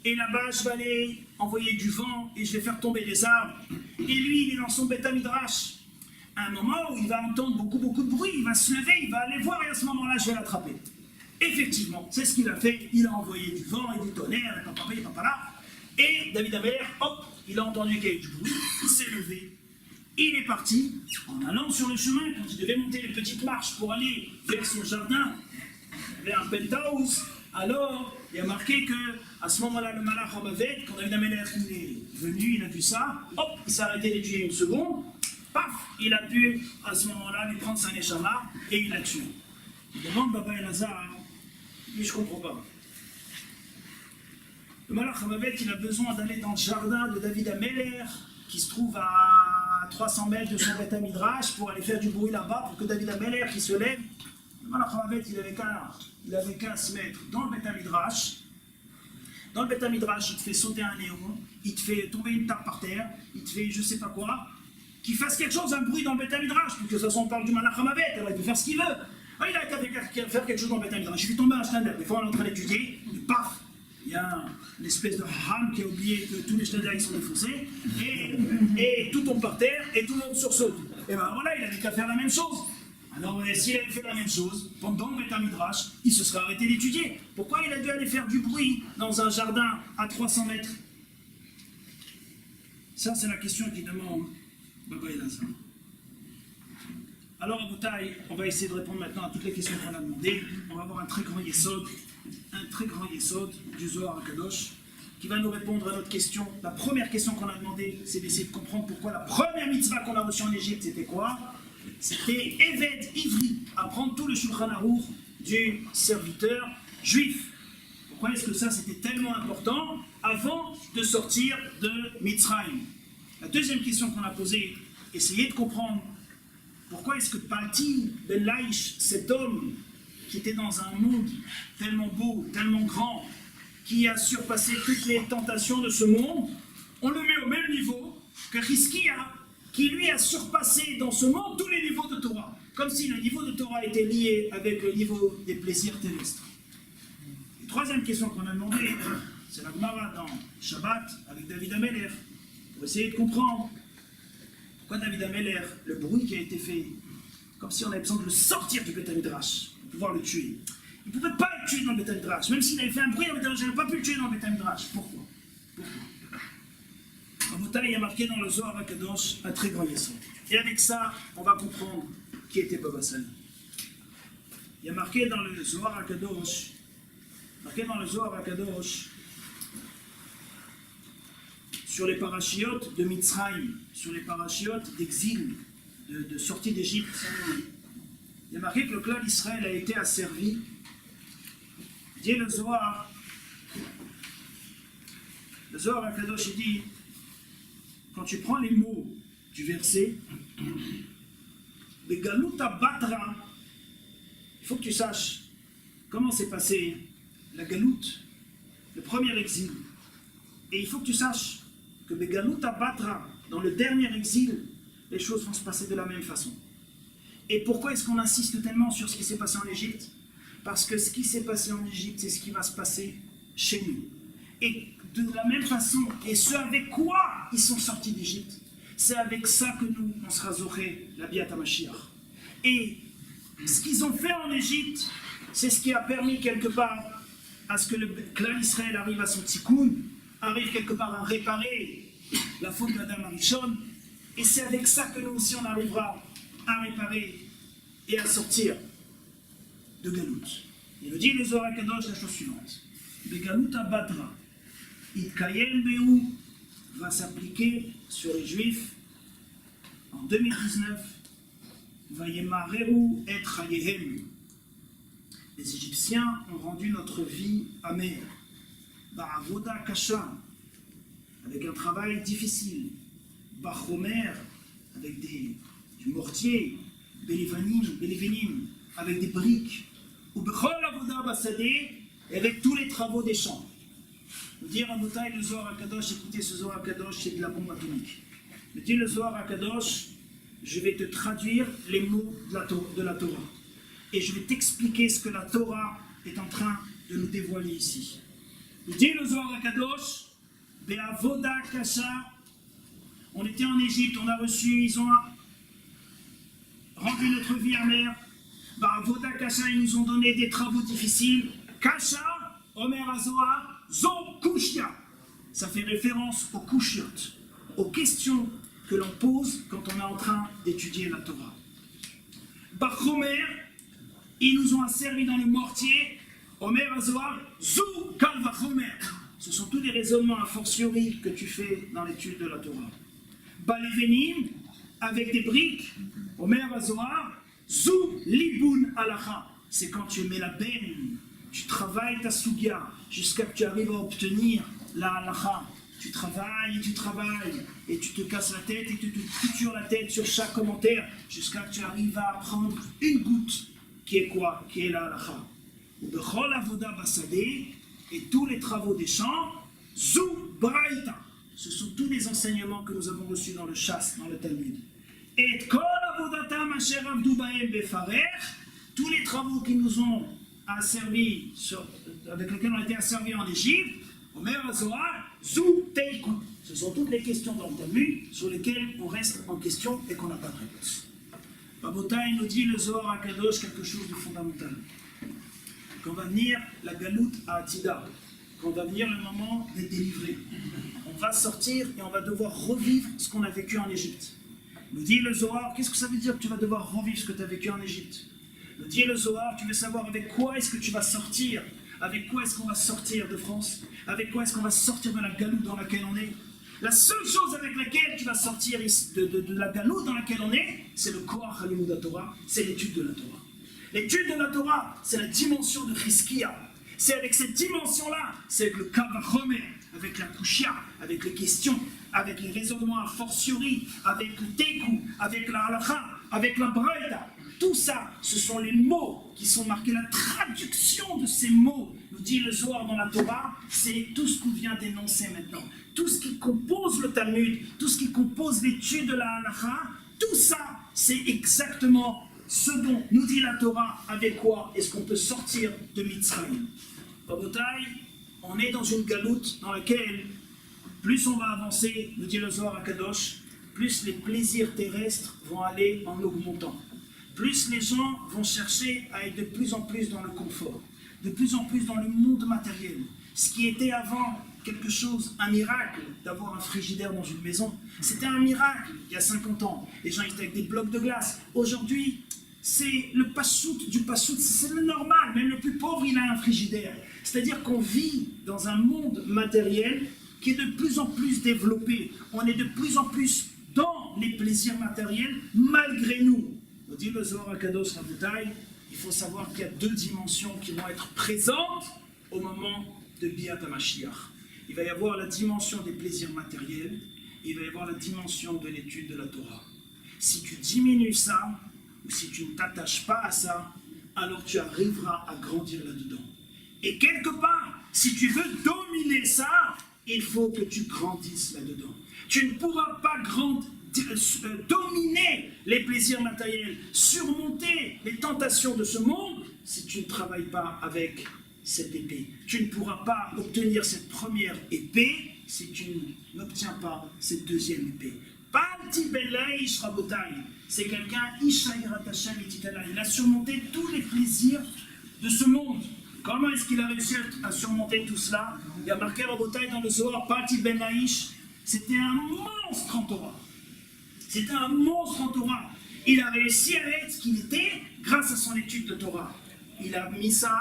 Et là-bas, je vais aller envoyer du vent et je vais faire tomber des arbres. Et lui, il est dans son Beth Midrash. À un moment où il va entendre beaucoup de bruit, il va se lever, il va aller voir et à ce moment-là, je vais l'attraper. Effectivement, c'est ce qu'il a fait. Il a envoyé du vent et du tonnerre, et là. Et David Amelech, hop, il a entendu qu'il y avait du bruit, il s'est levé. Il est parti, en allant sur le chemin, quand il devait monter les petites marches pour aller vers son jardin, vers un penthouse. Alors, il y a marqué que à ce moment-là, le Malach Hamavet, quand David Amelech est venu, il a vu ça, hop, il s'est arrêté d'étudier une seconde, paf, il a pu à ce moment-là lui prendre sa neshama et il l'a tué. Il demande Baba Elazar, mais je ne comprends pas. Le Malach Hamavet, il a besoin d'aller dans le jardin de David Amelech, qui se trouve à 300 mètres de son Beth Midrash, pour aller faire du bruit là-bas, pour que David Amelech il se lève. Le Malach Hamavet, il avait qu'à se mettre dans le Beth Midrash. Dans le Beth Midrash, il te fait sauter un néon, il te fait tomber une table par terre, il te fait je sais pas quoi, qu'il fasse quelque chose, un bruit dans le Beth Midrash, parce que ça on parle du Malach Hamavet, alors il peut faire ce qu'il veut. Ah, il a qu'à faire quelque chose dans le Beth Midrash. Je suis tombé à un Schneider, des fois on est en train d'étudier, et paf, il y a une espèce de ham qui a oublié que tous les Schneider ils sont défoncés, et tout tombe par terre, et tout le monde sursaute. Et ben voilà, il avait qu'à faire la même chose. Alors, s'il avait fait la même chose, pendant le Beth Midrash, il se serait arrêté d'étudier. Pourquoi il a dû aller faire du bruit dans un jardin à 300 mètres? Ça, c'est la question qui demande Baba Elazar. Alors, à Boutaï, on va essayer de répondre maintenant à toutes les questions qu'on a demandées. On va avoir un très grand yesod du Zohar HaKadosh. qui va nous répondre à notre question. La première question qu'on a demandé, c'est d'essayer de comprendre pourquoi la première mitzvah qu'on a reçue en Égypte, c'était quoi? C'était Eved Ivri, apprendre tout le Shulchan Aruch du serviteur juif. Pourquoi est-ce que ça c'était tellement important avant de sortir de Mitzrayim? La deuxième question qu'on a posée, essayez de comprendre pourquoi est-ce que Palti Ben Laish, cet homme qui était dans un monde tellement beau, tellement grand, qui a surpassé toutes les tentations de ce monde, on le met au même niveau que Hizkia, qui lui a surpassé dans ce monde tous les niveaux de Torah, comme si le niveau de Torah était lié avec le niveau des plaisirs terrestres. Et troisième question qu'on a demandé, c'est la Gemara dans Shabbat avec David Ameler, pour essayer de comprendre pourquoi David Ameler, le bruit qui a été fait, comme si on avait besoin de le sortir du Beth Midrash pour pouvoir le tuer. Il ne pouvait pas le tuer dans le Beth Midrash, même s'il avait fait un bruit dans le Beth Midrash, il n'avait pas pu le tuer dans le Beth Midrash. Pourquoi? Rabotai, il y a marqué dans le Zohar HaKadosh un très grand yesod. Et avec ça, on va comprendre qui était Baba Sali. Il y a marqué dans le Zohar HaKadosh, sur les parachiotes de Mitzrayim, sur les parachiotes d'exil, de sortie d'Égypte. Il y a marqué que le clan d'Israël a été asservi. Dit le Zohar HaKadosh, il dit, quand tu prends les mots du verset, Begaluta Batra, il faut que tu saches comment s'est passé la galoute, le premier exil. Et il faut que tu saches que Begaluta Batra, dans le dernier exil, les choses vont se passer de la même façon. Et pourquoi est-ce qu'on insiste tellement sur ce qui s'est passé en Égypte? Parce que ce qui s'est passé en Égypte, c'est ce qui va se passer chez nous. Et de la même façon, et ce avec quoi ils sont sortis d'Égypte, c'est avec ça que nous, on sera zoré la Biat HaMashiach. Et ce qu'ils ont fait en Égypte, c'est ce qui a permis quelque part à ce que le clan Israël arrive à son tikkun, arrive quelque part à réparer la faute d'Adam Arishon, et c'est avec ça que nous aussi on arrivera à réparer et à sortir de Galout. Il nous dit le Zohar HaKadosh la chose suivante. Begalut Abadra, Itkayem Behu va s'appliquer sur les Juifs en 2019. Vayemareru et Chayehem. Les Égyptiens ont rendu notre vie amère. Ba'avoda kasha, avec un travail difficile. Bachomer, avec du mortier. Belevanim, avec des briques. Ou bechol avoda basadeh, avec tous les travaux des champs. Vous dire à Botaï, le Zohar HaKadosh, écoutez, ce Zohar HaKadosh, c'est de la bombe atomique. Me dit le Zohar HaKadosh, je vais te traduire les mots de la Torah. Et je vais t'expliquer ce que la Torah est en train de nous dévoiler ici. Me dit le Zohar HaKadosh, Be'avoda kasha, on était en Égypte, on a reçu, ils ont rendu notre vie amère. Be'avoda kasha, ils nous ont donné des travaux difficiles. Kasha, Omer Azohar, Zo Kushya. Ça fait référence aux Kushiot, aux questions que l'on pose quand on est en train d'étudier la Torah. Bachomer, ils nous ont asservi dans le mortier. Omer Azohar, Zu Kal Vachomer. Ce sont tous des raisonnements a fortiori que tu fais dans l'étude de la Torah. Balevenim, avec des briques. Omer Azohar, Zu Libun Alacha. C'est quand tu mets la benne, tu travailles ta sugia jusqu'à ce que tu arrives à obtenir la halacha. Tu travailles et tu te casses la tête et tu te coutures la tête sur chaque commentaire jusqu'à ce que tu arrives à apprendre une goutte qui est quoi? Qui est la halacha. Bechol avoda basadeh, et tous les travaux des champs, zu braïta. Ce sont tous les enseignements que nous avons reçus dans le Shas, dans le Talmud. Et kol avodatam asher avdu bahem befarer, tous les travaux qui nous ont asservis, avec lesquels on a été asservis en Égypte, Omer Azohar, zu teiku. Ce sont toutes les questions dans le Talmud sur lesquelles on reste en question et qu'on n'a pas de réponse. Rabotai nous dit le Zohar HaKadosh quelque chose de fondamental. Quand va venir la galoute à Atida, quand va venir le moment d'être délivré, on va sortir et on va devoir revivre ce qu'on a vécu en Égypte. Nous dit le Zohar, qu'est-ce que ça veut dire que tu vas devoir revivre ce que tu as vécu en Égypte? Nous dit le Zohar, tu veux savoir avec quoi est-ce que tu vas sortir, avec quoi est-ce qu'on va sortir de France? Avec quoi est-ce qu'on va sortir de la galoute dans laquelle on est? La seule chose avec laquelle tu vas sortir de la galoute dans laquelle on est, c'est le Koach HaLimud Torah, c'est l'étude de la Torah. L'étude de la Torah, c'est la dimension de Chizkiya. C'est avec cette dimension-là, c'est avec le Kavachomer, avec la Kushia, avec les questions, avec les raisonnements a fortiori, avec le Teku, avec la Halacha, avec la Braïda. Tout ça, ce sont les mots qui sont marqués. La traduction de ces mots, nous dit le Zohar dans la Torah, c'est tout ce qu'on vient d'énoncer maintenant. Tout ce qui compose le Talmud, tout ce qui compose l'étude de la Halacha, tout ça, c'est exactement ce dont nous dit la Torah, avec quoi est-ce qu'on peut sortir de Mitzrayim. Rabotai, on est dans une galoute dans laquelle, plus on va avancer, nous dit le Zohar HaKadosh, plus les plaisirs terrestres vont aller en augmentant. Plus les gens vont chercher à être de plus en plus dans le confort, de plus en plus dans le monde matériel. Ce qui était avant quelque chose, un miracle d'avoir un frigidaire dans une maison, c'était un miracle il y a 50 ans. Les gens étaient avec des blocs de glace. Aujourd'hui, c'est le passout du passout, c'est le normal. Même le plus pauvre, il a un frigidaire. C'est-à-dire qu'on vit dans un monde matériel qui est de plus en plus développé. On est de plus en plus dans les plaisirs matériels, malgré nous. On dit le Zohar HaKadosh Rabotai, il faut savoir qu'il y a deux dimensions qui vont être présentes au moment de Biat HaMashiach. Il va y avoir la dimension des plaisirs matériels, et il va y avoir la dimension de l'étude de la Torah. Si tu diminues ça, ou si tu ne t'attaches pas à ça, alors tu arriveras à grandir là-dedans. Et quelque part, si tu veux dominer ça, il faut que tu grandisses là-dedans. Tu ne pourras pas dominer les plaisirs matériels, surmonter les tentations de ce monde, si tu ne travailles pas avec cette épée. Tu ne pourras pas obtenir cette première épée si tu n'obtiens pas cette deuxième épée. Palti Belaïsh Rabotai, c'est quelqu'un, il a surmonté tous les plaisirs de ce monde. Comment est-ce qu'il a réussi à surmonter tout cela? Il y a marqué Rabotai dans le Zohar, Palti Belaïsh, c'était un monstre en Torah. C'était un monstre en Torah. Il a réussi à être ce qu'il était grâce à son étude de Torah. Il a mis ça,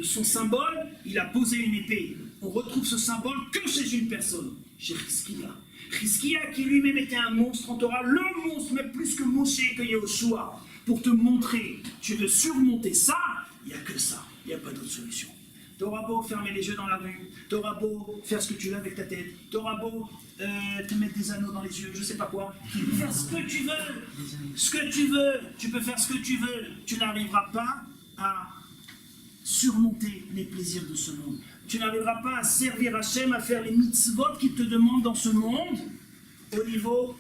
son symbole, il a posé une épée. On retrouve ce symbole que chez une personne, chez Chizkiya. Chizkiya qui lui-même était un monstre en Torah, le monstre, mais plus que Moshe, que Yehoshua. Pour te montrer, tu veux surmonter ça, il n'y a que ça, il n'y a pas d'autre solution. T'auras beau fermer les yeux dans la rue, t'auras beau faire ce que tu veux avec ta tête, t'auras beau te mettre des anneaux dans les yeux, je sais pas quoi, faire ce que tu veux, tu peux faire ce que tu veux, tu n'arriveras pas à surmonter les plaisirs de ce monde. Tu n'arriveras pas à servir Hachem, à faire les mitzvot qu'il te demande dans ce monde, au niveau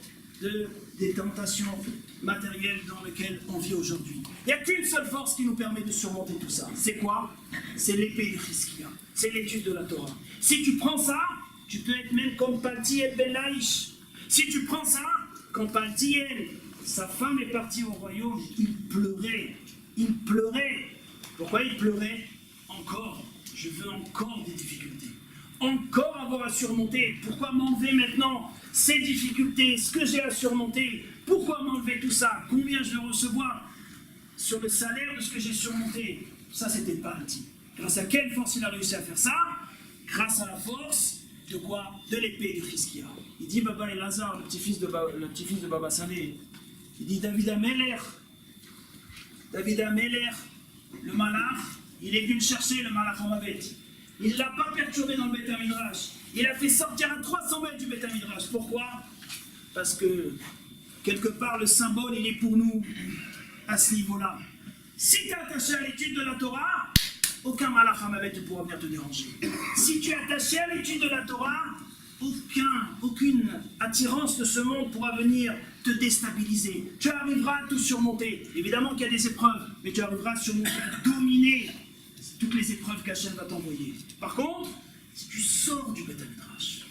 des tentations matérielles dans lesquelles on vit aujourd'hui. Il n'y a qu'une seule force qui nous permet de surmonter tout ça. C'est quoi? C'est l'épée de Chizkiya. C'est l'étude de la Torah. Si tu prends ça, tu peux être même comme Paltiel Ben Laïch. Si tu prends ça, quand Paltiel, sa femme est partie au royaume, il pleurait. Il pleurait. Pourquoi il pleurait? Encore, je veux encore des difficultés. Encore avoir à surmonter. Pourquoi m'enlever maintenant ces difficultés, ce que j'ai à surmonter? Pourquoi m'enlever tout ça? Combien je vais recevoir sur le salaire de ce que j'ai surmonté? Ça, c'était Palti. Grâce à quelle force il a réussi à faire ça? Grâce à la force de quoi? De l'épée de Chizkiya. Il dit Baba Elazar, le petit-fils de Baba Saleh, il dit David Ameler, le malach, il est venu le chercher, le malach Hamavet. Il ne l'a pas perturbé dans le Beth HaMidrash. Il a fait sortir à 300 mètres du Beth HaMidrash. Pourquoi? Parce que, quelque part, le symbole, il est pour nous à ce niveau-là. Si tu es attaché à l'étude de la Torah, aucun malach Hamavet ne pourra venir te déranger. Si tu es attaché à l'étude de la Torah, aucune attirance de ce monde pourra venir te déstabiliser. Tu arriveras à tout surmonter. Évidemment qu'il y a des épreuves, mais tu arriveras à surmonter, à dominer toutes les épreuves qu'Hachem va t'envoyer. Par contre, si tu sors du Beth HaMidrash,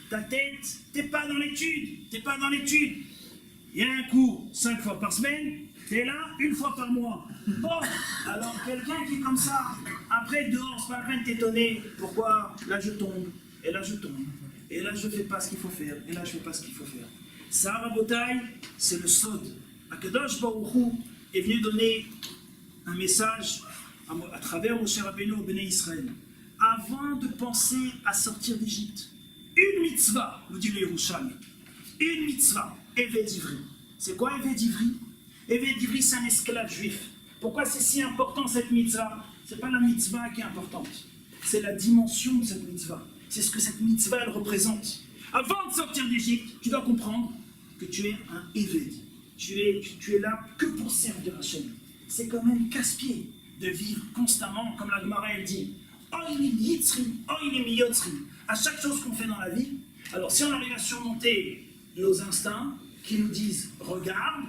ta tête, t'es pas dans l'étude. Il y a un cours 5 fois par semaine, t'es là 1 fois par mois. Bon, alors quelqu'un qui est comme ça, après dehors, c'est pas la peine de t'étonner. Pourquoi là je tombe, et là je tombe, et là je fais pas ce qu'il faut faire, et là je fais pas ce qu'il faut faire. Ça, Rabotai, c'est le Sod. Akadosh Baruch Hu est venu donner un message à travers Moshe Rabbeinu au Béné Israël. avant de penser à sortir d'Égypte, une mitzvah, nous dit le Yerushalmi, une mitzvah, Eved Ivri. C'est quoi Eved Ivri? Eved Ivri, c'est un esclave juif. Pourquoi c'est si important cette mitzvah? C'est pas la mitzvah qui est importante, c'est la dimension de cette mitzvah. C'est ce que cette mitzvah elle représente. Avant de sortir d'Égypte, tu dois comprendre que tu es un Eved. Tu es là que pour servir Hachem. C'est quand même casse-pied de vivre constamment, comme la Gemara elle dit, à chaque chose qu'on fait dans la vie. Alors si on arrive à surmonter nos instincts qui nous disent regarde,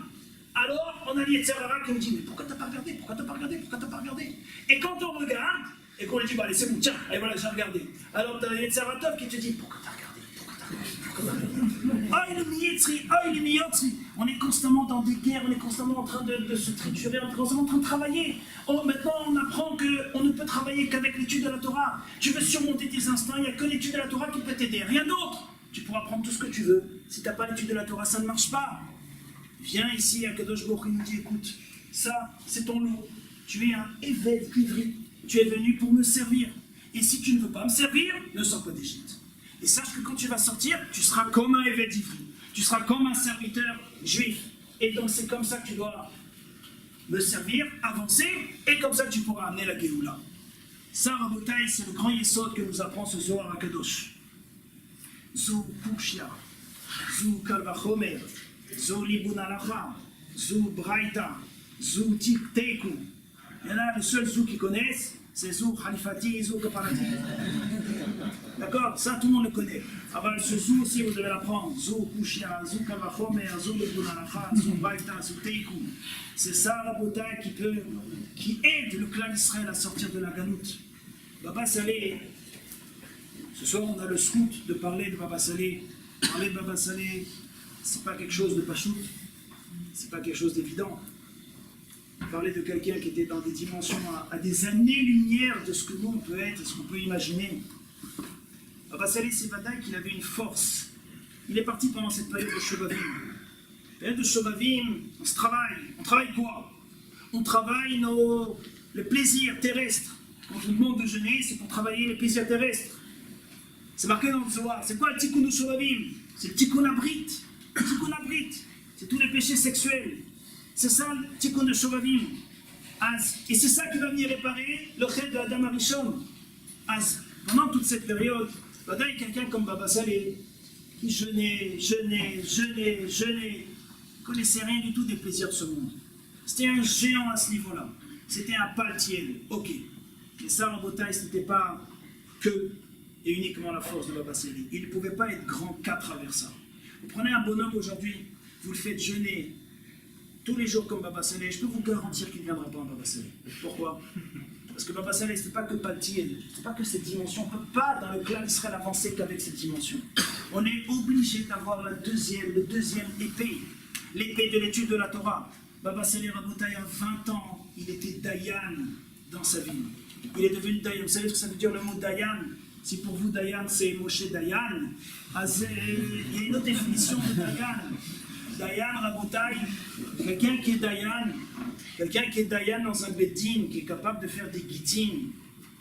alors on a l'Yetzirara qui nous dit mais pourquoi t'as pas regardé, pourquoi t'as pas regardé, pourquoi t'as pas regardé. Et quand on regarde et qu'on lui dit bah allez c'est bon tiens, allez voilà j'ai regardé, alors t'as l'Yetzirara qui te dit pourquoi t'as regardé, pourquoi t'as regardé, pourquoi t'as regardé. On est constamment dans des guerres, on est constamment en train de se triturer, on est constamment en train de travailler. Maintenant, on apprend qu'on ne peut travailler qu'avec l'étude de la Torah. Tu veux surmonter tes instincts, il n'y a que l'étude de la Torah qui peut t'aider, rien d'autre. Tu pourras apprendre tout ce que tu veux. Si tu n'as pas l'étude de la Torah, ça ne marche pas. Viens ici, à Kadosh Baruch Hu nous dit, écoute, ça, c'est ton lot. Tu es un Eved Ivri. Tu es venu pour me servir. Et si tu ne veux pas me servir, ne sors pas d'Égypte. Et sache que quand tu vas sortir, tu seras comme un Eved Ivri. Tu seras comme un serviteur juif. Et donc c'est comme ça que tu dois me servir, avancer, et comme ça tu pourras amener la Géoula. Ça, Rabotai, c'est le grand yesod que nous apprend ce Zohar HaKadosh. Zou Pushya, Zou Kalvachomer, Zou Libun Halacha, Zou Braïta, Zou Teiku. Il y en a le seul Zou qui connaissent, c'est Zou Khalifati, Zou Kaparati. D'accord? Ça, tout le monde le connaît. Alors, ce Zou aussi, vous devez l'apprendre. Zou Pushya, Zou Kalvachomer, Zou Libun Halacha, Zou Braïta, Zou Teiku. C'est ça, Rabotai, qui aide le clan d'Israël à sortir de la galoute. Baba Salé, ce soir on a le scout de parler de Baba Salé. Parler de Baba Salé, c'est pas quelque chose de pachout, c'est pas quelque chose d'évident. Parler de quelqu'un qui était dans des dimensions à des années-lumière de ce que nous on peut être, de ce qu'on peut imaginer. Baba Salé, c'est Vadaï qu'il avait une force. Il est parti pendant cette période de Shovavim. Période de Shovavim, on se travaille. On travaille quoi? On travaille le plaisir terrestre. Quand on demande de jeûner, c'est pour travailler les plaisirs terrestres. C'est marqué dans le Zohar. C'est quoi le tikkun de Shovavim? C'est le tikkun abrit. Le tikkun abrit, c'est tous les péchés sexuels. C'est ça le tikkun de Shovavim. Et c'est ça qui va venir réparer le chet de Adam Arishon. Pendant toute cette période, il y a quelqu'un comme Baba Salé qui jeûnait, ne connaissait rien du tout des plaisirs de ce monde. C'était un géant à ce niveau-là. C'était un paltiel. Ok. Mais ça, Rabotai, ce n'était pas que et uniquement la force de Baba Salé. Il ne pouvait pas être grand qu'à travers ça. Vous prenez un bonhomme aujourd'hui, vous le faites jeûner tous les jours comme Baba Salé, je peux vous garantir qu'il ne viendra pas en Baba Salé. Pourquoi? Parce que Baba Salé, ce n'est pas que paltiel, ce n'est pas que cette dimension. On ne peut pas, dans le clan d'Israël, avancer qu'avec cette dimension. On est obligé d'avoir le deuxième épée, l'épée de l'étude de la Torah. Baba Salé Rabotai, à 20 ans, il était Dayan dans sa vie. Il est devenu Dayan. Vous savez ce que ça veut dire le mot Dayan? Si pour vous Dayan c'est Moshe Dayan, il y a une autre définition de Dayan. Dayan Rabotai, quelqu'un qui est Dayan dans un beddin, qui est capable de faire des gitin,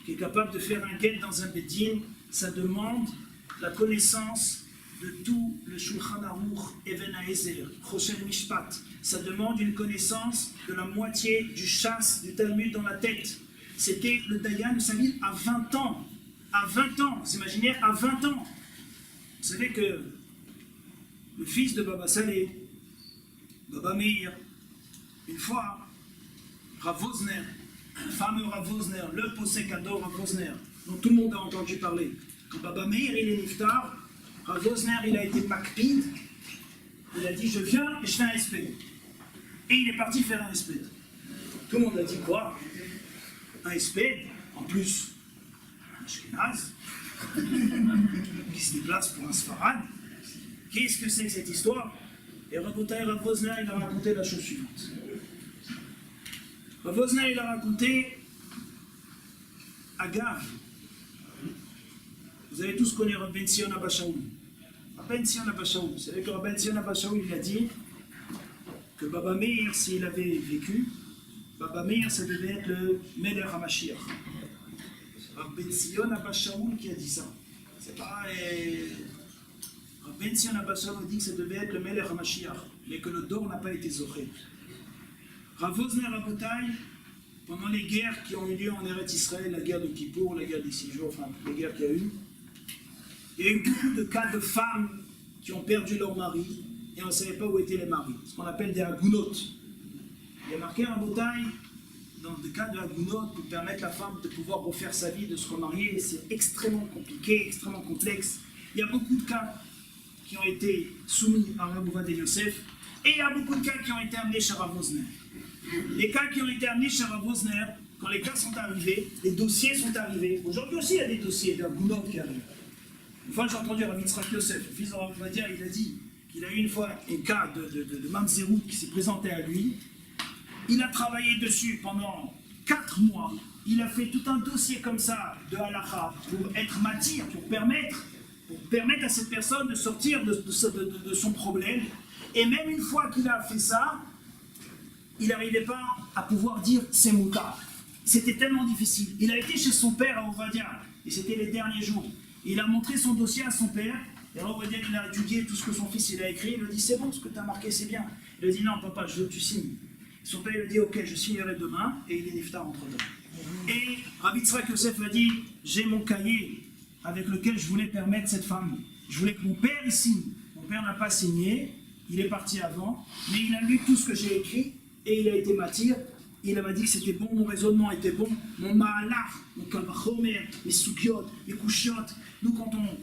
qui est capable de faire un guet dans un beddin, ça demande la connaissance de tout le Shulchan Aruch, Even HaEzer, Choshen Mishpat. Ça demande une connaissance de la moitié du chasse, du Talmud dans la tête. C'était le Dayan de sa vie à 20 ans. À 20 ans, vous imaginez, à 20 ans. Vous savez que le fils de Baba Salé, Baba Meir, une fois, Rav Wosner, le fameux Rav Wosner, le possécador Rav Wosner, dont tout le monde a entendu parler. Quand Baba Meir il est niftar, Rav Wosner il a été makpid, il a dit je viens et je fais un espède. Et il est parti faire un espède. Tout le monde a dit quoi? Un espède, en plus, un ashkenaz, qui se déplace pour un sfarad. Qu'est-ce que c'est que cette histoire? Et Rav Wosner il a raconté la chose suivante. Rav Wosner il a raconté à Gav. Vous avez tous connu Rabbi Tzion Abba Shaul. Rabbi Tzion Abba Shaul. Vous savez que Rabbi Tzion Abba Shaul il a dit que Baba Meir, s'il avait vécu, Baba Meir ça devait être le Melech HaMashiach. Rav Ben Sion Abba Shaul qui a dit ça. C'est pas... Rav Ben Sion Abba Shaul dit que ça devait être le Melech HaMashiach, mais que le dor n'a pas été zoché. Rav Wosner Rabotai, pendant les guerres qui ont eu lieu en Eretz Israël, la guerre de Kippour, la guerre des 6 jours, enfin les guerres qu'il y a eu, il y a eu beaucoup de cas de femmes qui ont perdu leur mari et on ne savait pas où étaient les maris, ce qu'on appelle des agunot. Il y a marqué un Rabotai, dans le cas de agunot, pour permettre à la femme de pouvoir refaire sa vie, de se remarier, c'est extrêmement compliqué, extrêmement complexe. Il y a beaucoup de cas qui ont été soumis à Rav Ovadia Yosef et il y a beaucoup de cas qui ont été amenés chez Rav Wosner. Les cas qui ont été amenés chez Rav Wosner, quand les cas sont arrivés, les dossiers sont arrivés. Aujourd'hui aussi, il y a des dossiers d'agunot qui arrivent. Une fois, j'ai entendu Rav Yitzhak Yosef, le fils de Rav Ovadia, il a dit qu'il a eu une fois un cas de mamzerout qui s'est présenté à lui. Il a travaillé dessus pendant 4 mois. Il a fait tout un dossier comme ça de halakha pour être matir, pour permettre à cette personne de sortir de son problème. Et même une fois qu'il a fait ça, il n'arrivait pas à pouvoir dire c'est moutar. C'était tellement difficile. Il a été chez son père à Ovadia, et c'était les derniers jours. Il a montré son dossier à son père, et Ovadia il a étudié tout ce que son fils il a écrit. Il lui a dit c'est bon, ce que tu as marqué c'est bien. Il a dit non papa, je veux que tu signes. Son père lui a dit ok, je signerai demain, et il est niftar entre deux. Et Rav Yitzhak Yosef lui a dit j'ai mon cahier avec lequel je voulais permettre cette femme. Je voulais que mon père y signe. Mon père n'a pas signé, il est parti avant, mais il a lu tout ce que j'ai écrit et il a été matir. Il m'a dit que c'était bon, mon raisonnement était bon, mon ma'alach, mon kalvachomer, mes soukiot, mes couchiot. Nous, quand on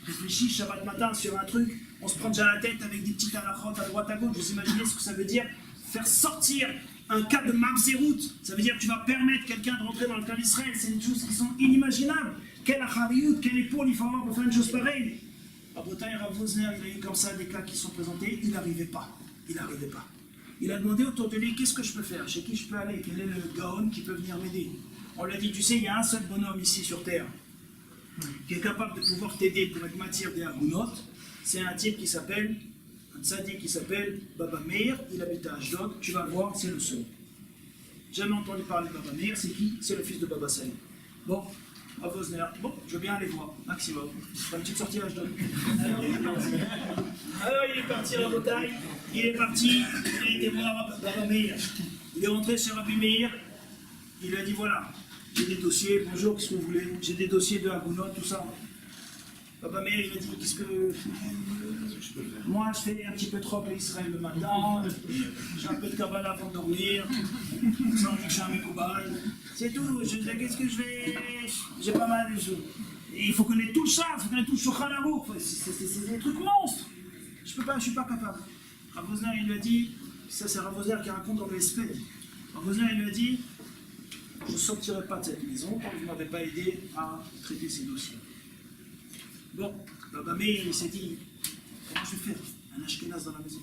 réfléchit Shabbat matin sur un truc, on se prend déjà la tête avec des petites halachot à droite à gauche. Vous imaginez ce que ça veut dire? Faire sortir un cas de mamzerout, ça veut dire que tu vas permettre quelqu'un de rentrer dans le camp d'Israël. C'est des choses qui sont inimaginables. Quelle achariout, quelle épaule il faut avoir pour faire une chose pareille. Rabotai Rav Wosner, il a eu comme ça des cas qui sont présentés, il n'arrivait pas. Il n'arrivait pas. Il a demandé autour de lui, qu'est-ce que je peux faire? Chez qui je peux aller? Quel est le gaon qui peut venir m'aider? On lui a dit, tu sais, il y a un seul bonhomme ici sur terre qui est capable de pouvoir t'aider pour être matière des agunot. C'est un type qui s'appelle, un tzaddik qui s'appelle Baba Meir, il habite à Ashdod, tu vas voir, c'est le seul. Jamais entendu parler de Baba Meir, c'est qui? C'est le fils de Baba Saïd. Bon, Rav Wosner, bon, je veux bien aller voir, maximum. Faire une petite sortie à Ashdod. Alors il est parti à la bataille, il est parti, il a été voir Baba Meir. Il est rentré chez Rabbi Meir, il lui a dit voilà, j'ai des dossiers, bonjour, qu'est-ce que vous voulez? J'ai des dossiers de Agunot, tout ça. Papa Meir, il m'a dit, qu'est-ce que... Moi, je fais un petit peu trop à Israël le matin, j'ai un peu de Kabbalah avant de dormir, ça on dit que je suis un Mekoubal. C'est tout, qu'est-ce que je vais... J'ai pas mal de choses. Et il faut connaître tout ça, il faut connaître tout le Shulchan Aruch, c'est des trucs monstres. Je peux pas, je suis pas capable. Rav Wosner, il lui a dit, ça c'est Rav Wosner qui raconte dans le SP. Rav Wosner, il lui a dit, je ne sortirai pas de cette maison tant que vous ne m'avez pas aidé à traiter ces dossiers. Bon, Baba Meir, il s'est dit, comment je vais faire? Un ashkenaz dans la maison.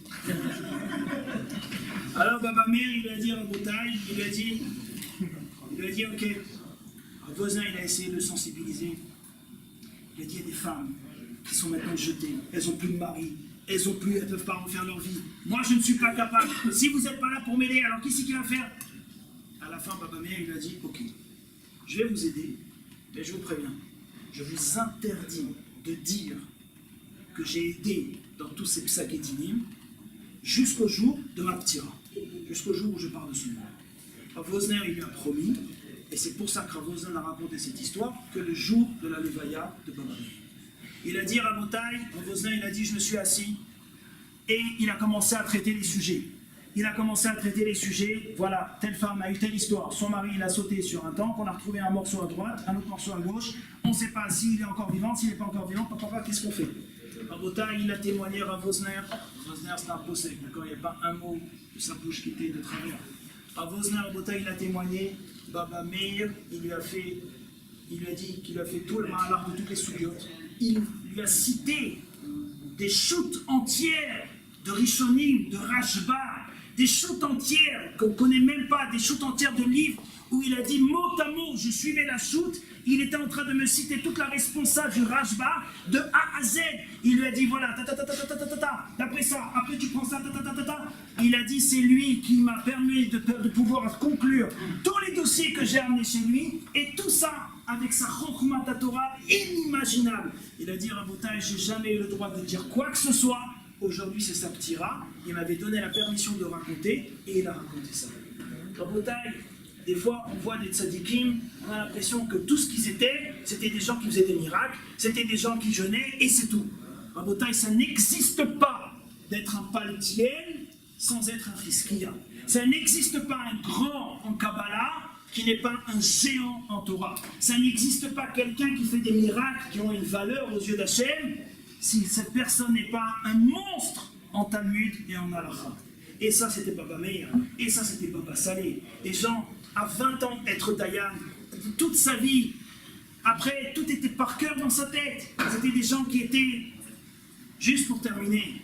Alors Baba Meir, il lui a dit à Rabotai, il lui a dit, ok. Rav Wosner, il a essayé de le sensibiliser. Il a dit, il y a des femmes qui sont maintenant jetées, elles n'ont plus de mari, elles ne peuvent pas refaire leur vie. Moi, je ne suis pas capable. Si vous n'êtes pas là pour m'aider, alors qui c'est qui va faire? À la fin, Baba Meir, il lui a dit, ok, je vais vous aider, mais je vous préviens, je vous interdis de dire que j'ai aidé dans tous ces psakédinim jusqu'au jour de ma ptira, jusqu'au jour où je pars de ce monde. Rav Wosner, il lui a promis, et c'est pour ça que Rav Wosner a raconté cette histoire, que le jour de la Levaya de Baba Meir. Il a dit à Rabotai, Rav Wosner, il a dit, je me suis assis, et il a commencé à traiter les sujets. Il a commencé à traiter les sujets, voilà, telle femme a eu telle histoire, son mari il a sauté sur un tank, on a retrouvé un morceau à droite, un autre morceau à gauche, on ne sait pas s'il est encore vivant, s'il n'est pas encore vivant, papa, qu'est-ce qu'on fait? Rabotai, il a témoigné à Wosner. Wosner c'est un possède, d'accord, il n'y a pas un mot de sa bouche qui était de travers. Rav Wosner, Rabotai, il a témoigné, Baba Meir, il lui a dit qu'il a fait tout le mahalach de toutes les soubiotes. Il lui a cité des chutes entières de Rishonim, de Rashba, des shoots entières qu'on ne connaît même pas, des shoots entières de livres où il a dit mot à mot, je suivais la shoot, il était en train de me citer toute la responsable du Rashba de A à Z. Il lui a dit voilà, d'après ça, après tu prends ça, Il a dit c'est lui qui m'a permis de pouvoir conclure tous les dossiers que j'ai amenés chez lui, et tout ça avec sa Chokhmat Torah inimaginable. Il a dit Rabotai, j'ai jamais eu le droit de dire quoi que ce soit. Aujourd'hui, c'est sa ptira. Il m'avait donné la permission de raconter et il a raconté ça. Rabotai, des fois, on voit des tzadikim, on a l'impression que tout ce qu'ils étaient, c'était des gens qui faisaient des miracles, c'était des gens qui jeûnaient et c'est tout. Rabotai, ça n'existe pas d'être un paltiel sans être un chizkiya. Ça n'existe pas un grand en Kabbalah qui n'est pas un géant en Torah. Ça n'existe pas quelqu'un qui fait des miracles qui ont une valeur aux yeux d'Hachem si cette personne n'est pas un monstre en Talmud et en Halacha. Et ça, c'était Baba Meir. Et ça, c'était Baba Salé. Les gens, à 20 ans, être Dayan, toute sa vie, après, tout était par cœur dans sa tête. C'était des gens qui étaient, juste pour terminer,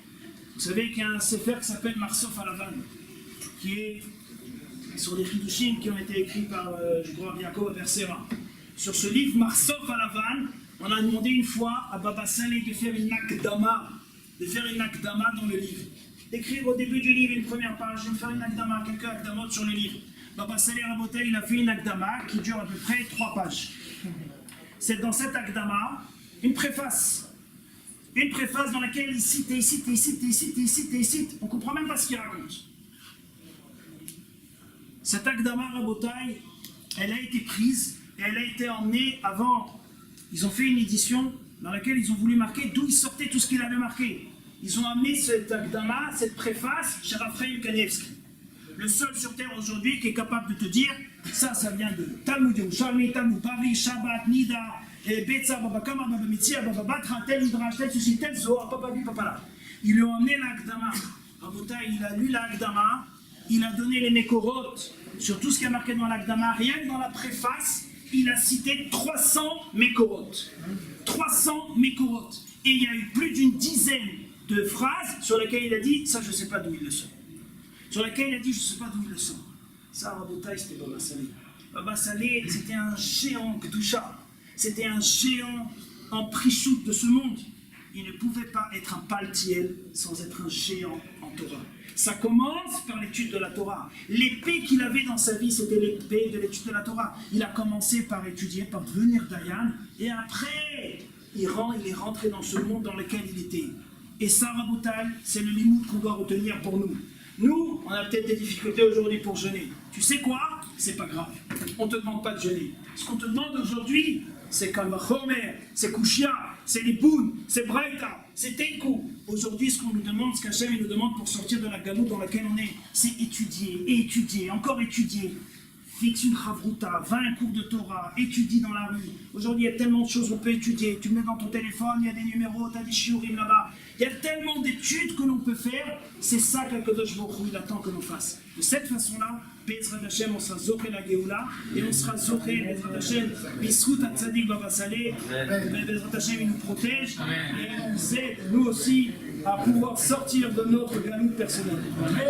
vous savez qu'il y a un sefer qui s'appelle Marsof Alavan, qui est sur des chidushim qui ont été écrits par, je crois, Yaakov Bersera. Sur ce livre, Marsof Alavan, on a demandé une fois à Baba Salé de faire une akdama dans le livre. D'écrire au début du livre une première page, de faire une akdama, quelques akdamot sur le livre. Baba Salé Rabotai, il a fait une akdama qui dure à peu près 3 pages. C'est dans cette akdama une préface. Une préface dans laquelle il cite, et il cite, et il cite, et il cite, et il cite, et il cite. On ne comprend même pas ce qu'il raconte. Cette akdama Rabotai, elle a été prise et elle a été emmenée avant. Ils ont fait une édition dans laquelle ils ont voulu marquer d'où il sortait tout ce qu'il avait marqué. Ils ont amené cette akdama, cette préface, chez Raphaël Kanevski. Le seul sur terre aujourd'hui qui est capable de te dire, ça vient de Talmud Yerushalmi, Talmud Paris, Shabbat, Nida, Betsa, Baba Kama, Baba Mitzia, Baba Batra, tel Midrash, tel ceci, tel Zohar, Papa Bi, Papa là. Ils lui ont amené l'akdama. Rabotai, il a lu l'akdama, il a donné les Mekorot sur tout ce qui est marqué dans l'akdama, rien que dans la préface, il a cité 300 Mekorot. 300 Mekorot. Et il y a eu plus d'une dizaine de phrases sur lesquelles il a dit, ça je ne sais pas d'où il le sort. Sur lesquelles il a dit, je ne sais pas d'où il le sort. Ça, Rabotai, c'était Baba Salé. Baba Salé, c'était un géant Kedusha. C'était un géant en prichout de ce monde. Il ne pouvait pas être un paltiel sans être un géant en Torah. Ça commence par l'étude de la Torah. L'épée qu'il avait dans sa vie, c'était l'épée de l'étude de la Torah. Il a commencé par étudier, par devenir Dayan, et après, il est rentré dans ce monde dans lequel il était. Et ça, Rabotai, c'est le limoud qu'on doit retenir pour nous. Nous, on a peut-être des difficultés aujourd'hui pour jeûner. Tu sais quoi? C'est pas grave. On ne te demande pas de jeûner. Ce qu'on te demande aujourd'hui, c'est Kalvachomer, c'est Kushia, c'est Liboun, c'est Braïta, c'est Tenkou. Aujourd'hui, ce qu'on nous demande, ce qu'Hachem nous demande pour sortir de la galoute dans laquelle on est, c'est étudier, et étudier, encore étudier. Fixe une chavruta, va un cours de Torah, étudie dans la rue. Aujourd'hui, il y a tellement de choses qu'on peut étudier. Tu le mets dans ton téléphone, il y a des numéros, tu as des shiurim là-bas. Il y a tellement d'études que l'on peut faire. C'est ça qu'Akadosh Baruch Hu attend que l'on fasse. De cette façon-là, Bezrat Hashem, on sera zoché la Géoula, et on sera zoché, Bezrat Hashem, Bisrout Hatzadik Baba Salé, Bezrat Hashem, il nous protège, et on nous aide, nous aussi, à pouvoir sortir de notre galoute personnelle. Amen.